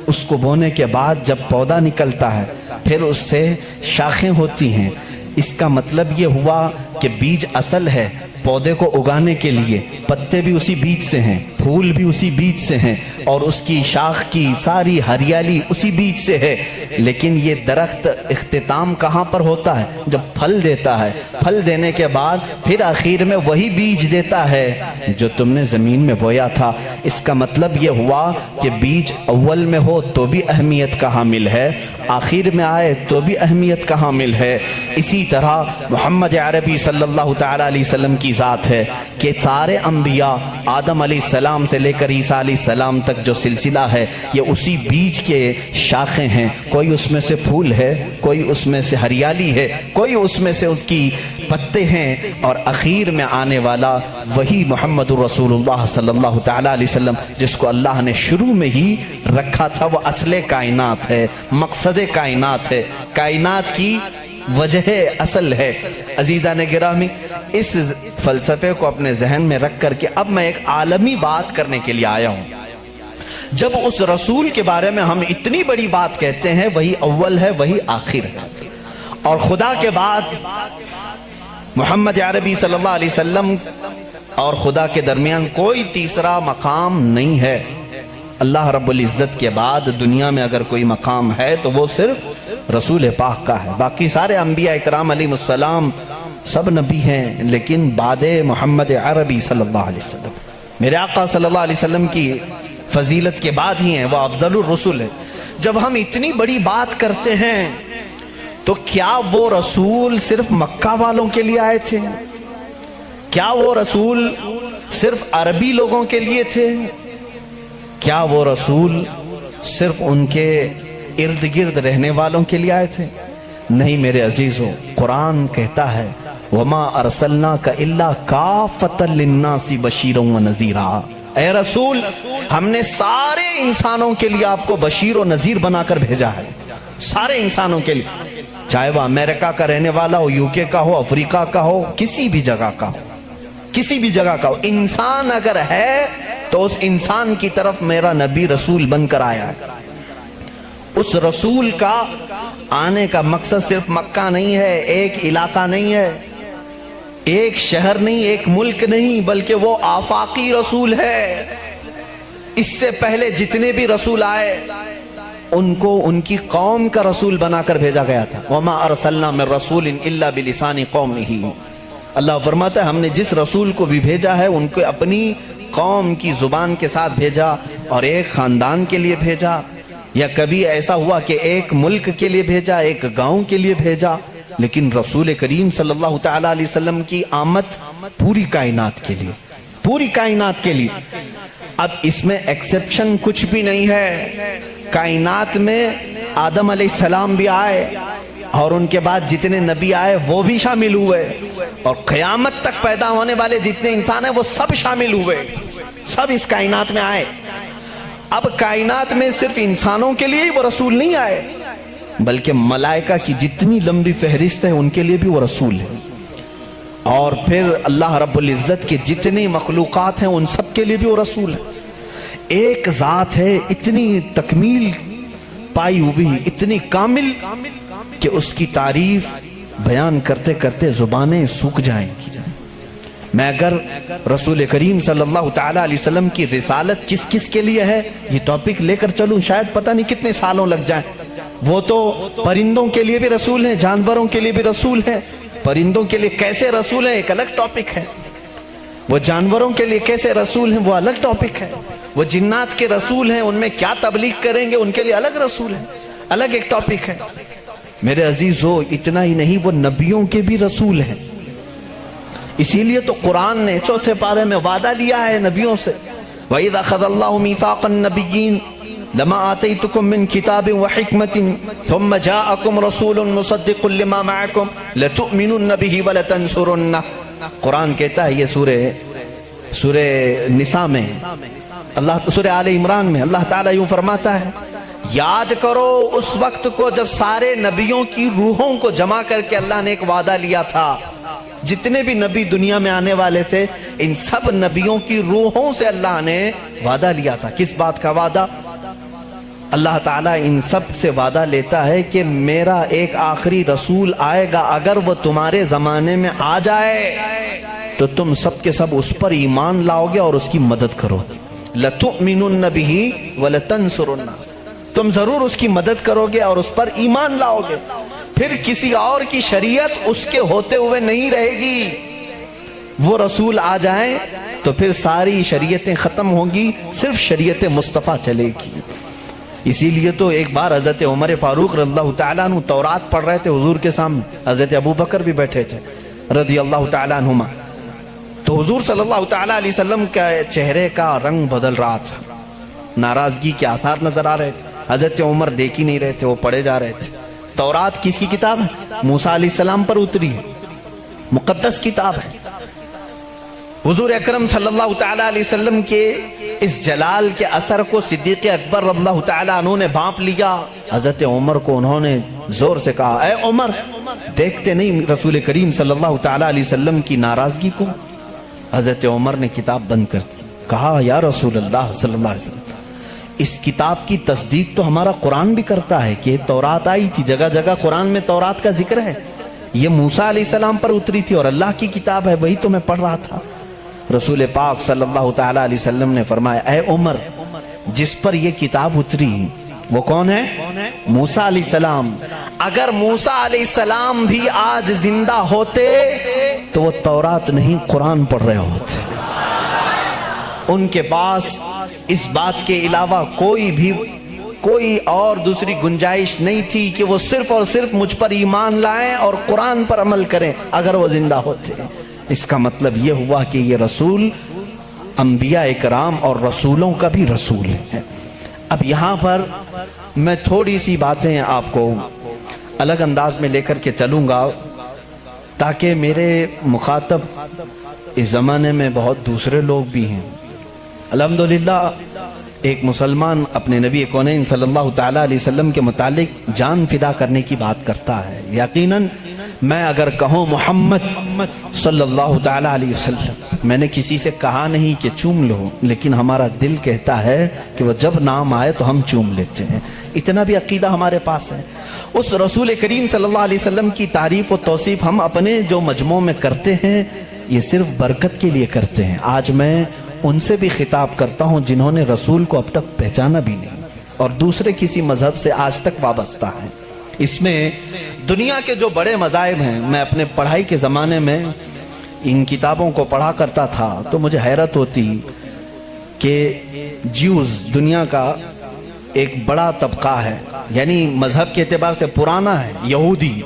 اس کو بونے کے بعد جب پودا نکلتا ہے پھر اس سے شاخیں ہوتی ہیں. اس کا مطلب یہ ہوا کہ بیج اصل ہے. پودے کو اگانے کے لیے پتے بھی اسی بیج سے ہیں, پھول بھی اسی بیج سے ہیں, اور اس کی شاخ کی ساری ہریالی اسی بیج سے ہے. لیکن یہ درخت اختتام کہاں پر ہوتا ہے؟ جب پھل دیتا ہے. پھل دینے کے بعد پھر آخر میں وہی بیج دیتا ہے جو تم نے زمین میں بویا تھا. اس کا مطلب یہ ہوا کہ بیج اول میں ہو تو بھی اہمیت کا حامل ہے, آخر میں آئے تو بھی اہمیت کا حامل ہے. اسی طرح محمد عربی صلی اللہ تعالی علیہ وسلم کی ذات ہے کہ سارے انبیاء آدم علیہ السلام سے لے کر عیسیٰ علیہ السلام تک جو سلسلہ ہے یہ اسی بیج کے شاخیں ہیں. کوئی اس میں سے پھول ہے, کوئی اس میں سے ہریالی ہے, کوئی اس میں سے اس کی پتے ہیں, اور اخیر میں آنے والا وہی محمد رسول اللہ صلی اللہ تعالی علیہ وسلم جس کو اللہ نے شروع میں ہی رکھا تھا. وہ اصل کائنات ہے, مقصد کائنات ہے, کائنات کی وجہ اصل ہے. عزیزان گرامی, اس فلسفے کو اپنے ذہن میں رکھ کر کے اب میں ایک عالمی بات کرنے کے لیے آیا ہوں. جب اس رسول کے بارے میں ہم اتنی بڑی بات کہتے ہیں, وہی اول ہے, وہی آخر ہے, اور خدا کے بعد محمد عربی صلی اللہ علیہ وسلم اور خدا کے درمیان کوئی تیسرا مقام نہیں ہے. اللہ رب العزت کے بعد دنیا میں اگر کوئی مقام ہے تو وہ صرف رسول پاک کا ہے. باقی سارے انبیاء اکرام علیہ السلام سب نبی ہیں, لیکن بعد محمد عربی صلی اللہ علیہ وسلم, میرے آقا صلی اللہ علیہ وسلم کی فضیلت کے بعد ہی ہیں, وہ افضل الرسل ہے. جب ہم اتنی بڑی بات کرتے ہیں تو کیا وہ رسول صرف مکہ والوں کے لیے آئے تھے؟ کیا وہ رسول صرف عربی لوگوں کے لیے تھے؟ کیا وہ رسول صرف ان کے ارد گرد رہنے والوں کے لیے آئے تھے؟ نہیں میرے عزیزوں, قرآن کہتا ہے وَمَا أَرْسَلْنَاكَ إِلَّا كَافَةً لِلنَّاسِ بَشِيرًا وَنَذِيرًا. اے رسول, ہم نے سارے انسانوں کے لیے آپ کو بشیر و نذیر بنا کر بھیجا ہے, سارے انسانوں کے لیے, چاہے وہ امریکہ کا رہنے والا ہو, یوکے کا ہو, افریقہ کا ہو, کسی بھی جگہ کا ہو, کسی بھی جگہ کا ہو. انسان اگر ہے تو اس انسان کی طرف میرا نبی رسول بن کر آیا ہے. اس رسول کا آنے کا مقصد صرف مکہ نہیں ہے, ایک علاقہ نہیں ہے, ایک شہر نہیں, ایک ملک نہیں, بلکہ وہ آفاقی رسول ہے. اس سے پہلے جتنے بھی رسول آئے ان کو ان کی قوم کا رسول بنا کر بھیجا گیا تھا. وَمَا أَرْسَلْنَا مِن رَسُولٍ إِلَّا بِلِسَانِ قَوْمِهِ. اللہ فرماتا ہے ہم نے جس رسول کو بھی بھیجا ہے ان کو اپنی قوم کی زبان کے ساتھ بھیجا, اور ایک خاندان کے لیے بھیجا, یا کبھی ایسا ہوا کہ ایک ملک کے لیے بھیجا, ایک گاؤں کے لیے بھیجا. لیکن رسول کریم صلی اللہ تعالی علیہ وسلم کی آمد پوری کائنات کے لیے, پوری کائنات کے لیے. اب اس میں ایکسپشن کچھ بھی نہیں ہے. کائنات میں آدم علیہ السلام بھی آئے, اور ان کے بعد جتنے نبی آئے وہ بھی شامل ہوئے, اور قیامت تک پیدا ہونے والے جتنے انسان ہیں وہ سب شامل ہوئے, سب اس کائنات میں آئے. اب کائنات میں صرف انسانوں کے لیے وہ رسول نہیں آئے, بلکہ ملائکہ کی جتنی لمبی فہرست ہے ان کے لیے بھی وہ رسول ہے, اور پھر اللہ رب العزت کے جتنی مخلوقات ہیں ان سب کے لیے بھی وہ رسول ہے. ایک ذات ہے اتنی تکمیل پائی ہوئی, اتنی کامل, کہ اس کی تعریف بیان کرتے کرتے زبانیں سوکھ جائیں گی۔ میں اگر رسول کریم صلی اللہ تعالیٰ علیہ وسلم کی رسالت کس کس کے لیے ہے یہ ٹاپک لے کر چلوں، شاید پتہ نہیں کتنے سالوں لگ جائیں۔ وہ تو پرندوں کے لیے بھی رسول ہیں، جانوروں کے لیے بھی رسول ہے۔ پرندوں کے لیے کیسے رسول ہیں ایک الگ ٹاپک ہے، وہ جانوروں کے لیے کیسے رسول ہیں وہ الگ ٹاپک ہے، وہ جنات کے رسول ہیں، ان میں کیا تبلیغ کریں گے ان کے لیے الگ رسول ہے، الگ ایک ٹاپک ہے۔ میرے عزیزو، اتنا ہی نہیں، وہ نبیوں کے بھی رسول ہیں۔ اسی لیے تو قرآن نے چوتھے پارے میں وعدہ لیا ہے نبیوں سے، وَإِذَا أَخَذَ اللَّهُ مِيثَاقَ النَّبِيِّينَ لَمَا آتَيْتُكُم مِّن كِتَابٍ وَحِكْمَةٍ ثُمَّ جَاءَكُمْ رَسُولٌ مُصَدِّقٌ لِّمَا مَعَكُمْ لَتُؤْمِنُنَّ بِهِ وَلَتَنصُرُنَّهُ۔ قرآن کہتا ہے، یہ سورہ نساء میں، سورہ آل عمران میں اللہ تعالیٰ یوں فرماتا ہے، یاد کرو اس وقت کو جب سارے نبیوں کی روحوں کو جمع کر کے اللہ نے ایک وعدہ لیا تھا۔ جتنے بھی نبی دنیا میں آنے والے تھے ان سب نبیوں کی روحوں سے اللہ نے وعدہ لیا تھا۔ کس بات کا وعدہ؟ اللہ تعالیٰ ان سب سے وعدہ لیتا ہے کہ میرا ایک آخری رسول آئے گا، اگر وہ تمہارے زمانے میں آ جائے تو تم سب کے سب اس پر ایمان لاؤ گے اور اس کی مدد کرو گے۔ لَتُؤْمِنُنَّ بِهِ وَلَتَنصُرُنَّهُ، تم ضرور اس کی مدد کرو گے اور اس پر ایمان لاؤ گے۔ پھر کسی اور کی شریعت اس کے ہوتے ہوئے نہیں رہے گی، وہ رسول آ جائیں تو پھر ساری شریعتیں ختم ہوں گی، صرف شریعت مصطفیٰ چلے گی۔ اسی لیے تو ایک بار حضرت عمر فاروق رضی اللہ تعالیٰ عنہ تورات پڑھ رہے تھے حضور کے سامنے، حضرت ابو بکر بھی بیٹھے تھے رضی اللہ تعالیٰ عنہما، تو حضور صلی اللہ تعالیٰ علیہ وسلم کا چہرے کا رنگ بدل رہا تھا، ناراضگی کے آثار نظر آ رہے تھے۔ حضرت عمر دیکھ ہی نہیں رہے تھے، وہ پڑھے جا رہے تھے۔ تورات کس کی کتاب ہے؟ موسیٰ علیہ السلام پر اتری ہے، مقدس کتاب ہے۔ حضور اکرم صلی اللہ تعالیٰ علیہ وسلم کے اس جلال کے اثر کو صدیق اکبر رضی اللہ تعالیٰ عنہ نے بھانپ لیا۔ حضرت عمر کو انہوں نے زور سے کہا، اے عمر، دیکھتے نہیں رسول کریم صلی اللہ تعالیٰ علیہ وسلم کی ناراضگی کو؟ حضرت عمر نے کتاب بند کر دی، کہا، یا رسول اللہ صلی اللہ علیہ وسلم، اس کتاب کی تصدیق تو ہمارا قرآن بھی کرتا ہے کہ تورات آئی تھی، جگہ جگہ قرآن میں تورات کا ذکر ہے، یہ موسیٰ علیہ السلام پر اتری تھی اور اللہ کی کتاب ہے، وہی تو میں پڑھ رہا تھا۔ رسول پاک صلی اللہ تعالیٰ علیہ وسلم نے فرمایا، اے عمر، جس پر یہ کتاب اتری وہ کون ہے؟ موسیٰ علیہ السلام۔ اگر موسیٰ علیہ السلام بھی آج زندہ ہوتے تو وہ تورات نہیں قرآن پڑھ رہے ہوتے۔ ان کے پاس اس بات کے علاوہ کوئی اور دوسری گنجائش نہیں تھی کہ وہ صرف اور صرف مجھ پر ایمان لائیں اور قرآن پر عمل کریں اگر وہ زندہ ہوتے۔ اس کا مطلب یہ ہوا کہ یہ رسول انبیاء اکرام اور رسولوں کا بھی رسول ہے۔ اب یہاں پر میں تھوڑی سی باتیں آپ کو الگ انداز میں لے کر کے چلوں گا تاکہ میرے مخاطب اس زمانے میں بہت دوسرے لوگ بھی ہیں۔ الحمدللہ ایک مسلمان اپنے نبی کونین صلی اللہ تعالیٰ علیہ وسلم کے متعلق جان فدا کرنے کی بات کرتا ہے۔ یقیناً میں اگر کہوں محمد صلی اللہ تعالیٰ علیہ وسلم، میں نے کسی سے کہا نہیں کہ چوم لو، لیکن ہمارا دل کہتا ہے کہ وہ جب نام آئے تو ہم چوم لیتے ہیں، اتنا بھی عقیدہ ہمارے پاس ہے۔ اس رسول کریم صلی اللہ علیہ وسلم کی تعریف و توصیف ہم اپنے جو مجموع میں کرتے ہیں یہ صرف برکت کے لیے کرتے ہیں۔ آج میں ان سے بھی خطاب کرتا ہوں جنہوں نے رسول کو اب تک پہچانا بھی نہیں اور دوسرے کسی مذہب سے آج تک وابستہ ہیں۔ اس میں دنیا کے جو بڑے مذاہب ہیں، میں اپنے پڑھائی کے زمانے میں ان کتابوں کو پڑھا کرتا تھا تو مجھے حیرت ہوتی کہ جیوز دنیا کا ایک بڑا طبقہ ہے، یعنی مذہب کے اعتبار سے پرانا ہے، یہودی۔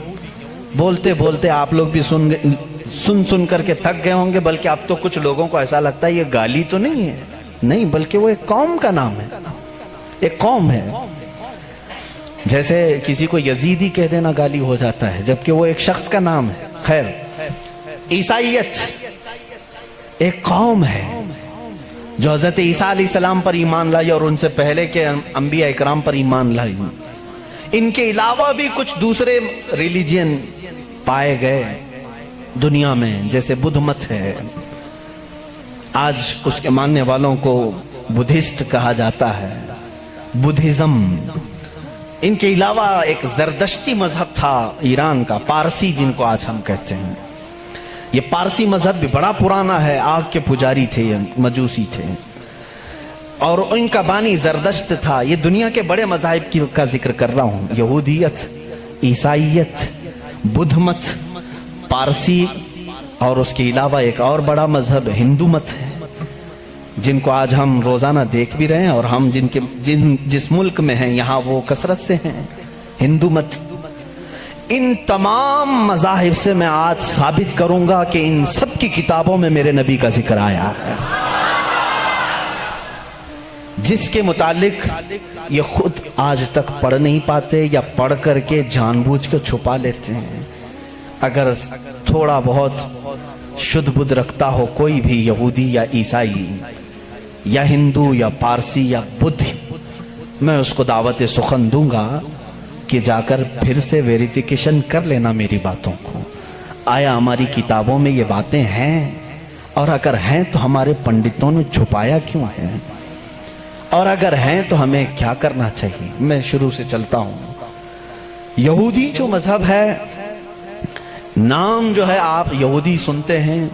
بولتے بولتے آپ لوگ بھی سن کر کے تھک گئے ہوں گے، بلکہ اب تو کچھ لوگوں کو ایسا لگتا ہے یہ گالی تو نہیں ہے، نہیں بلکہ وہ ایک قوم کا نام ہے، ایک قوم ہے۔ جیسے کسی کو یزیدی کہہ دینا گالی ہو جاتا ہے جبکہ وہ ایک شخص کا نام ہے۔ خیر، عیسائیت ایک قوم ہے جو حضرت عیسیٰ علیہ السلام پر ایمان لائی اور ان سے پہلے کے انبیاء اکرام پر ایمان لائی۔ ان کے علاوہ بھی کچھ دوسرے ریلیجین پائے گئے دنیا میں، جیسے بدھ مت ہے، آج اس کے ماننے والوں کو بدھسٹ کہا جاتا ہے، بدھزم۔ ان کے علاوہ ایک زردشتی مذہب تھا ایران کا، پارسی جن کو آج ہم کہتے ہیں. یہ پارسی مذہب بھی بڑا پرانا ہے، آگ کے پجاری تھے، مجوسی تھے، اور ان کا بانی زردشت تھا. یہ دنیا کے بڑے مذاہب کا ذکر کر رہا ہوں، یہودیت، عیسائیت، بدھ مت، پارسی، اور اس کے علاوہ ایک اور بڑا مذہب ہندو مت ہے، جن کو آج ہم روزانہ دیکھ بھی رہے ہیں، اور ہم جس ملک میں ہیں یہاں وہ کثرت سے ہیں، ہندو مت. ان تمام مذاہب سے میں آج ثابت کروں گا کہ ان سب کی کتابوں میں میرے نبی کا ذکر آیا ہے، جس کے متعلق یہ خود آج تک پڑھ نہیں پاتے، یا پڑھ کر کے جان بوجھ کے چھپا لیتے ہیں. اگر تھوڑا بہت شدھ بدھ رکھتا ہو کوئی بھی یہودی یا عیسائی یا ہندو یا پارسی یا بدھ، میں اس کو دعوت سخن دوں گا کہ جا کر پھر سے ویریفیکیشن کر لینا میری باتوں کو. آیا ہماری کتابوں میں یہ باتیں ہیں؟ اور اگر ہیں تو ہمارے پنڈتوں نے چھپایا کیوں ہے؟ اور اگر ہیں تو ہمیں کیا کرنا چاہیے؟ میں شروع سے چلتا ہوں. یہودی جو مذہب ہے، نام جو ہے آپ یہودی سنتے ہیں،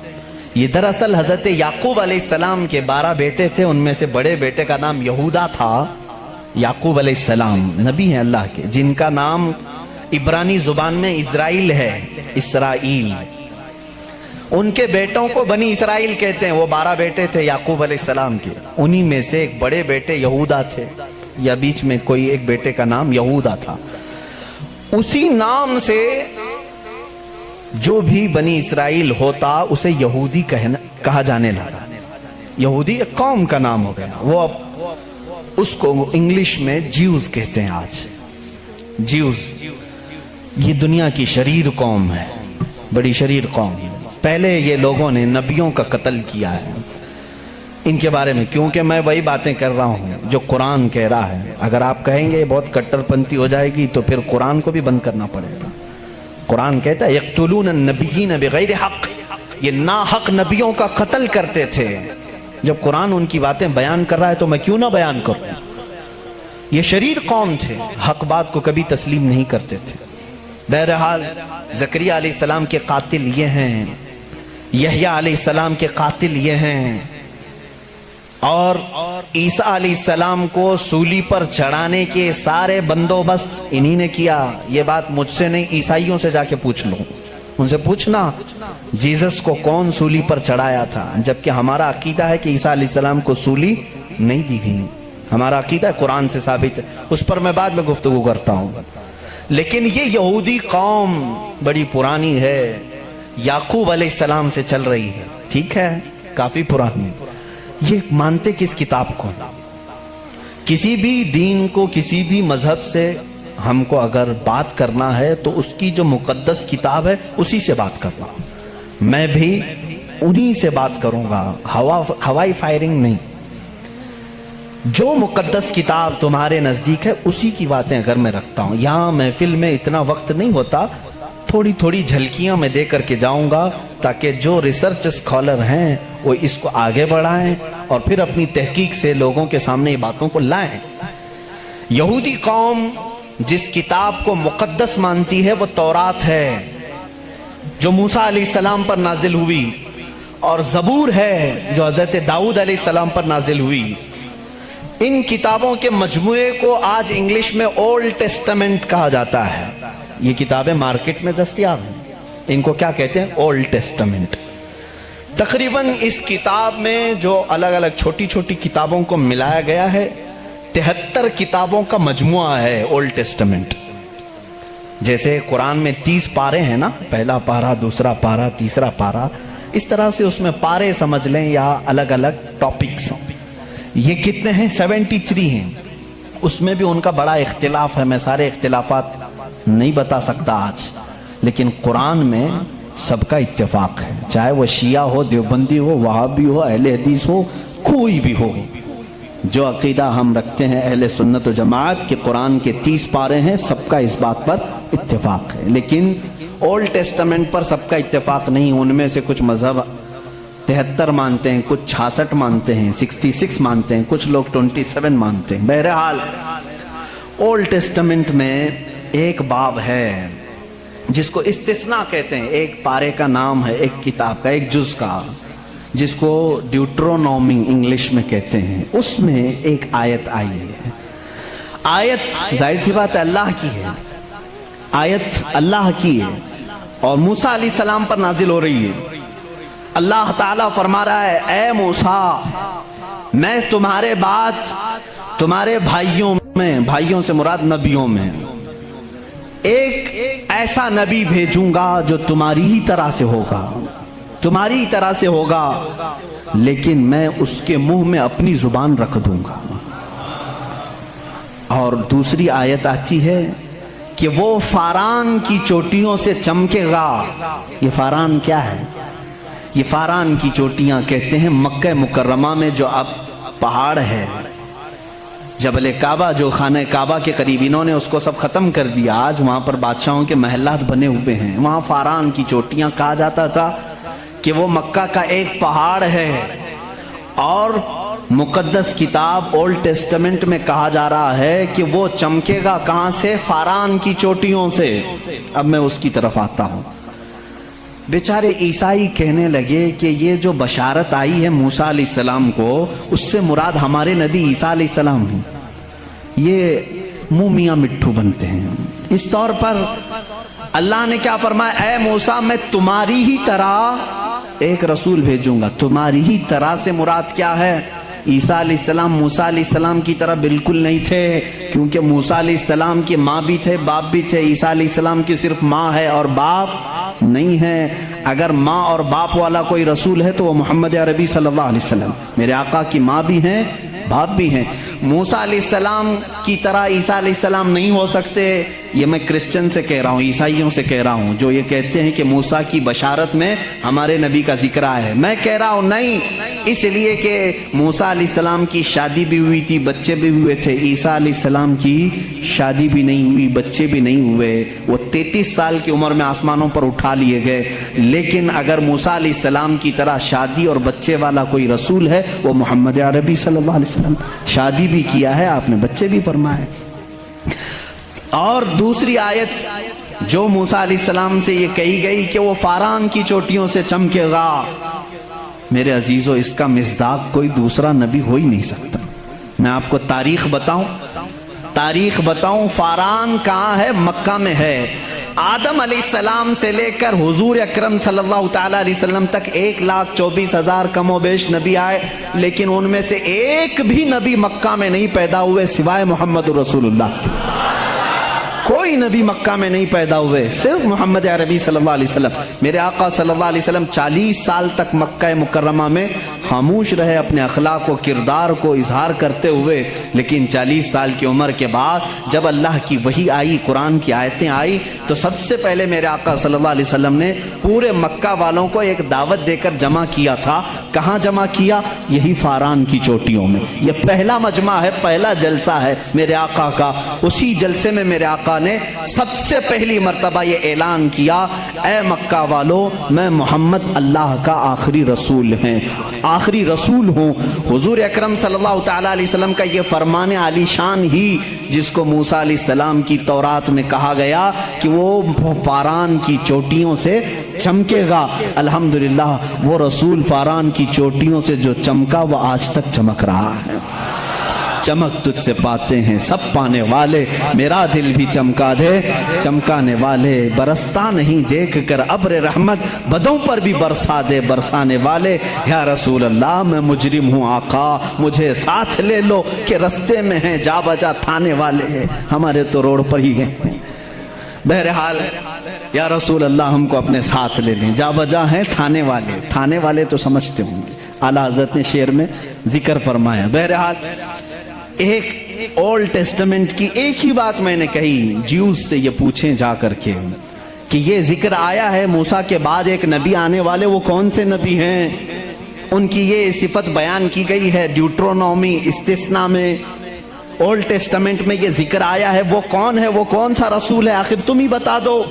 یہ دراصل حضرت یعقوب علیہ السلام کے 12 بیٹے تھے، ان میں سے بڑے بیٹے کا نام یہودا تھا. یعقوب علیہ السلام نبی ہیں اللہ کے، جن کا نام عبرانی زبان میں اسرائیل ہے، اسرائیل. ان کے بیٹوں کو بنی اسرائیل کہتے ہیں. وہ 12 بیٹے تھے یعقوب علیہ السلام کے، انہی میں سے ایک بڑے بیٹے یہودا تھے، یا بیچ میں کوئی ایک بیٹے کا نام یہودا تھا. اسی نام سے جو بھی بنی اسرائیل ہوتا اسے یہودی کہا جانے لگا. یہودی ایک قوم کا نام ہو گیا. وہ اب اس کو انگلش میں جیوز کہتے ہیں. آج جیوز یہ دنیا کی شریر قوم ہے، بڑی شریر قوم. پہلے یہ لوگوں نے نبیوں کا قتل کیا ہے. ان کے بارے میں کیونکہ میں وہی باتیں کر رہا ہوں جو قرآن کہہ رہا ہے. اگر آپ کہیں گے بہت کٹر پنتھی ہو جائے گی تو پھر قرآن کو بھی بند کرنا پڑے گا. قرآن کہتا ہے یقتلون النبیین بغیر حق، یہ ناحق نبیوں کا قتل کرتے تھے. جب قرآن ان کی باتیں بیان کر رہا ہے تو میں کیوں نہ بیان کروں؟ یہ شریر قوم تھے، حق بات کو کبھی تسلیم نہیں کرتے تھے. بہرحال زکریہ علیہ السلام کے قاتل یہ ہیں، یحییٰ علیہ السلام کے قاتل یہ ہیں، اور عیسیٰ علیہ السلام کو سولی پر چڑھانے کے سارے بندوبست انہی نے کیا. یہ بات مجھ سے نہیں، عیسائیوں سے جا کے پوچھ لو، ان سے پوچھنا جیزس کو کون سولی پر چڑھایا تھا. جبکہ ہمارا عقیدہ ہے کہ عیسیٰ علیہ السلام کو سولی نہیں دی گئی. ہمارا عقیدہ قرآن سے ثابت ہے، اس پر میں بعد میں گفتگو کرتا ہوں. لیکن یہ یہودی قوم بڑی پرانی ہے، یعقوب علیہ السلام سے چل رہی ہے. ٹھیک ہے، کافی پرانی. یہ مانتے کس کتاب کو؟ کسی بھی دین کو، کسی بھی مذہب سے ہم کو اگر بات کرنا ہے تو اس کی جو مقدس کتاب ہے اسی سے بات کرنا. میں بھی انہی سے بات کروں گا، ہوائی فائرنگ نہیں. جو مقدس کتاب تمہارے نزدیک ہے اسی کی باتیں اگر میں رکھتا ہوں. یہاں محفل میں اتنا وقت نہیں ہوتا، تھوڑی تھوڑی جھلکیاں میں دے کر کے جاؤں گا تاکہ جو ریسرچ اسکالر ہیں وہ اس کو آگے بڑھائیں اور پھر اپنی تحقیق سے لوگوں کے سامنے یہ باتوں کو لائیں. یہودی قوم جس کتاب کو مقدس مانتی ہے وہ تورات ہے، جو موسیٰ علیہ السلام پر نازل ہوئی، اور زبور ہے جو حضرت داؤد علیہ السلام پر نازل ہوئی. ان کتابوں کے مجموعے کو آج انگلش میں اولڈ ٹیسٹمنٹ کہا جاتا ہے. یہ کتابیں مارکیٹ میں دستیاب ہیں، ان کو کیا کہتے ہیں؟ Old testament. تقریباً اس کتاب میں جو الگ الگ چھوٹی چھوٹی کتابوں کو ملایا گیا ہے 73 کتابوں کا مجموعہ ہے اولڈ ٹیسٹمنٹ. جیسے قرآن میں 30 پارے ہیں نا، پہلا پارہ، دوسرا پارہ، تیسرا پارہ، اس طرح سے اس میں پارے سمجھ لیں یا الگ الگ ٹاپکس. یہ کتنے ہیں؟ 73 ہیں. اس میں بھی ان کا بڑا اختلاف ہے، میں سارے اختلافات نہیں بتا سکتا آج، لیکن قرآن میں سب کا اتفاق ہے، چاہے وہ شیعہ ہو، دیوبندی ہو، وہابی ہو، اہل حدیث ہو، کوئی بھی ہو. جو عقیدہ ہم رکھتے ہیں اہل سنت و جماعت کہ قرآن کے 30 پارے ہیں، سب کا اس بات پر اتفاق ہے. لیکن اولڈ ٹیسٹمنٹ پر سب کا اتفاق نہیں. ان میں سے کچھ مذہب 73 مانتے ہیں، کچھ 66 مانتے ہیں، 66 مانتے ہیں، کچھ لوگ 27 مانتے ہیں. بہرحال اولڈ ٹیسٹمنٹ میں ایک باب ہے جس کو استثناء کہتے ہیں، ایک پارے کا نام ہے، ایک کتاب کا، ایک جز کا، جس کو ڈیوٹرونومی انگلش میں کہتے ہیں۔ اس میں ایک آیت آئی ہے۔ آیت ظاہر سی بات ہے اللہ کی ہے، آیت اللہ کی ہے اور موسیٰ علیہ السلام پر نازل ہو رہی ہے۔ اللہ تعالیٰ فرما رہا ہے، اے موسیٰ، میں تمہارے بعد تمہارے بھائیوں میں، بھائیوں سے مراد نبیوں میں، ایک ایسا نبی بھیجوں گا جو تمہاری ہی طرح سے ہوگا، تمہاری ہی طرح سے ہوگا، لیکن میں اس کے منہ میں اپنی زبان رکھ دوں گا۔ اور دوسری آیت آتی ہے کہ وہ فاران کی چوٹیوں سے چمکے گا۔ یہ فاران کیا ہے؟ یہ فاران کی چوٹیاں کہتے ہیں مکہ مکرمہ میں جو اب پہاڑ ہے، جبل کعبہ، جو خانہ کعبہ کے قریب، انہوں نے اس کو سب ختم کر دیا، آج وہاں پر بادشاہوں کے محلات بنے ہوئے ہیں۔ وہاں فاران کی چوٹیاں کہا جاتا تھا کہ وہ مکہ کا ایک پہاڑ ہے، اور مقدس کتاب اولڈ ٹیسٹمنٹ میں کہا جا رہا ہے کہ وہ چمکے گا کہاں سے؟ فاران کی چوٹیوں سے۔ اب میں اس کی طرف آتا ہوں۔ بیچارے عیسائی کہنے لگے کہ یہ جو بشارت آئی ہے موسیٰ علیہ السلام کو، اس سے مراد ہمارے نبی عیسیٰ علیہ السلام ہیں۔ یہ منہ میاں مٹھو بنتے ہیں۔ اس طور پر اللہ نے کیا فرمایا؟ اے موسیٰ، میں تمہاری ہی طرح ایک رسول بھیجوں گا۔ تمہاری ہی طرح سے مراد کیا ہے؟ عیسیٰ علیہ السلام موسیٰ علیہ السلام کی طرح بالکل نہیں تھے، کیونکہ موسیٰ علیہ السلام کی ماں بھی تھے، باپ بھی تھے۔ عیسیٰ علیہ السلام کی صرف ماں ہے اور باپ نہیں ہے۔ اگر ماں اور باپ والا کوئی رسول ہے تو وہ محمد عربی صلی اللہ علیہ وسلم، میرے آقا کی ماں بھی ہیں، باپ بھی ہیں۔ موسیٰ علیہ السلام کی طرح عیسیٰ علیہ السلام نہیں ہو سکتے۔ یہ میں کرسچن سے کہہ رہا ہوں، عیسائیوں سے کہہ رہا ہوں، جو یہ کہتے ہیں کہ موسیٰ کی بشارت میں ہمارے نبی کا ذکر آیا ہے۔ میں کہہ رہا ہوں نہیں، اس لیے کہ موسیٰ علیہ السلام کی شادی بھی ہوئی تھی، بچے بھی ہوئے تھے۔ عیسیٰ علیہ السلام کی شادی بھی نہیں ہوئی، بچے بھی نہیں ہوئے، وہ 33 سال کی عمر میں آسمانوں پر اٹھا لیے گئے۔ لیکن اگر موسیٰ علیہ السلام کی طرح شادی اور بچے والا کوئی رسول ہے، وہ محمد عربی صلی اللہ علیہ وسلم۔ شادی بھی کیا ہے آپ نے، بچے بھی فرمائے۔ اور دوسری آیت جو موسیٰ علیہ السلام سے یہ کہی گئی کہ وہ فاران کی چوٹیوں سے چمکے گا، میرے عزیزو، اس کا مصداق کوئی دوسرا نبی ہو ہی نہیں سکتا۔ میں آپ کو تاریخ بتاؤں، فاران کہاں ہے؟ مکہ میں ہے۔ آدم علیہ السلام سے لے کر حضور اکرم صلی اللہ تعالی علیہ وسلم تک 1,24,000 کم و بیش نبی آئے، لیکن ان میں سے ایک بھی نبی مکہ میں نہیں پیدا ہوئے سوائے محمد رسول اللہ کے۔ کوئی نبی مکہ میں نہیں پیدا ہوئے، صرف محمد عربی صلی اللہ علیہ وسلم۔ میرے آقا صلی اللہ علیہ وسلم 40 سال تک مکہ مکرمہ میں خاموش رہے، اپنے اخلاق و کردار کو اظہار کرتے ہوئے، لیکن 40 سال کی عمر کے بعد جب اللہ کی وحی آئی، قرآن کی آیتیں آئی، تو سب سے پہلے میرے آقا صلی اللہ علیہ وسلم نے پورے مکہ والوں کو ایک دعوت دے کر جمع کیا تھا۔ کہاں جمع کیا؟ یہی فاران کی چوٹیوں میں۔ یہ پہلا مجمع ہے، پہلا جلسہ ہے میرے آقا کا۔ اسی جلسے میں میرے آقا نے سب سے پہلی مرتبہ یہ اعلان کیا، اے مکہ والو، میں محمد اللہ کا آخری رسول ہوں۔ حضور اکرم صلی اللہ تعالی علیہ وسلم کا یہ فرمان عالی شان ہی، جس کو موسیٰ علیہ السلام کی تورات میں کہا گیا کہ وہ فاران کی چوٹیوں سے چمکے گا، الحمدللہ وہ رسول فاران کی چوٹیوں سے جو چمکا وہ آج تک چمک رہا ہے۔ چمک تجھ سے پاتے ہیں سب پانے والے، میرا دل بھی چمکا دے چمکانے والے، برستا نہیں دیکھ کر ابر رحمت، بدوں پر بھی برسا دے برسانے والے۔ یا رسول اللہ، میں مجرم ہوں آقا، مجھے ساتھ لے لو کہ رستے میں ہیں جا بجا تھانے والے، ہمارے تو روڈ پر ہی ہیں۔ بہرحال یا رسول اللہ، ہم کو اپنے ساتھ لے لیں، جا بجا ہیں تھانے والے تو سمجھتے ہوں گے، اعلیٰ حضرت نے شعر میں ذکر فرمایا۔ بہرحال ایک اولڈ ٹیسٹمنٹ کی ایک ہی بات میں نے کہی، جیوز سے یہ پوچھیں جا کر کے کہ یہ ذکر آیا ہے موسیٰ کے بعد ایک نبی آنے والے، وہ کون سے نبی ہیں؟ ان کی یہ صفت بیان کی گئی ہے ڈیوٹرونومی استثناء میں، اولڈ ٹیسٹمنٹ میں یہ ذکر آیا ہے، وہ کون ہے، وہ کون سا رسول ہے؟ آخر تم ہی بتا دو۔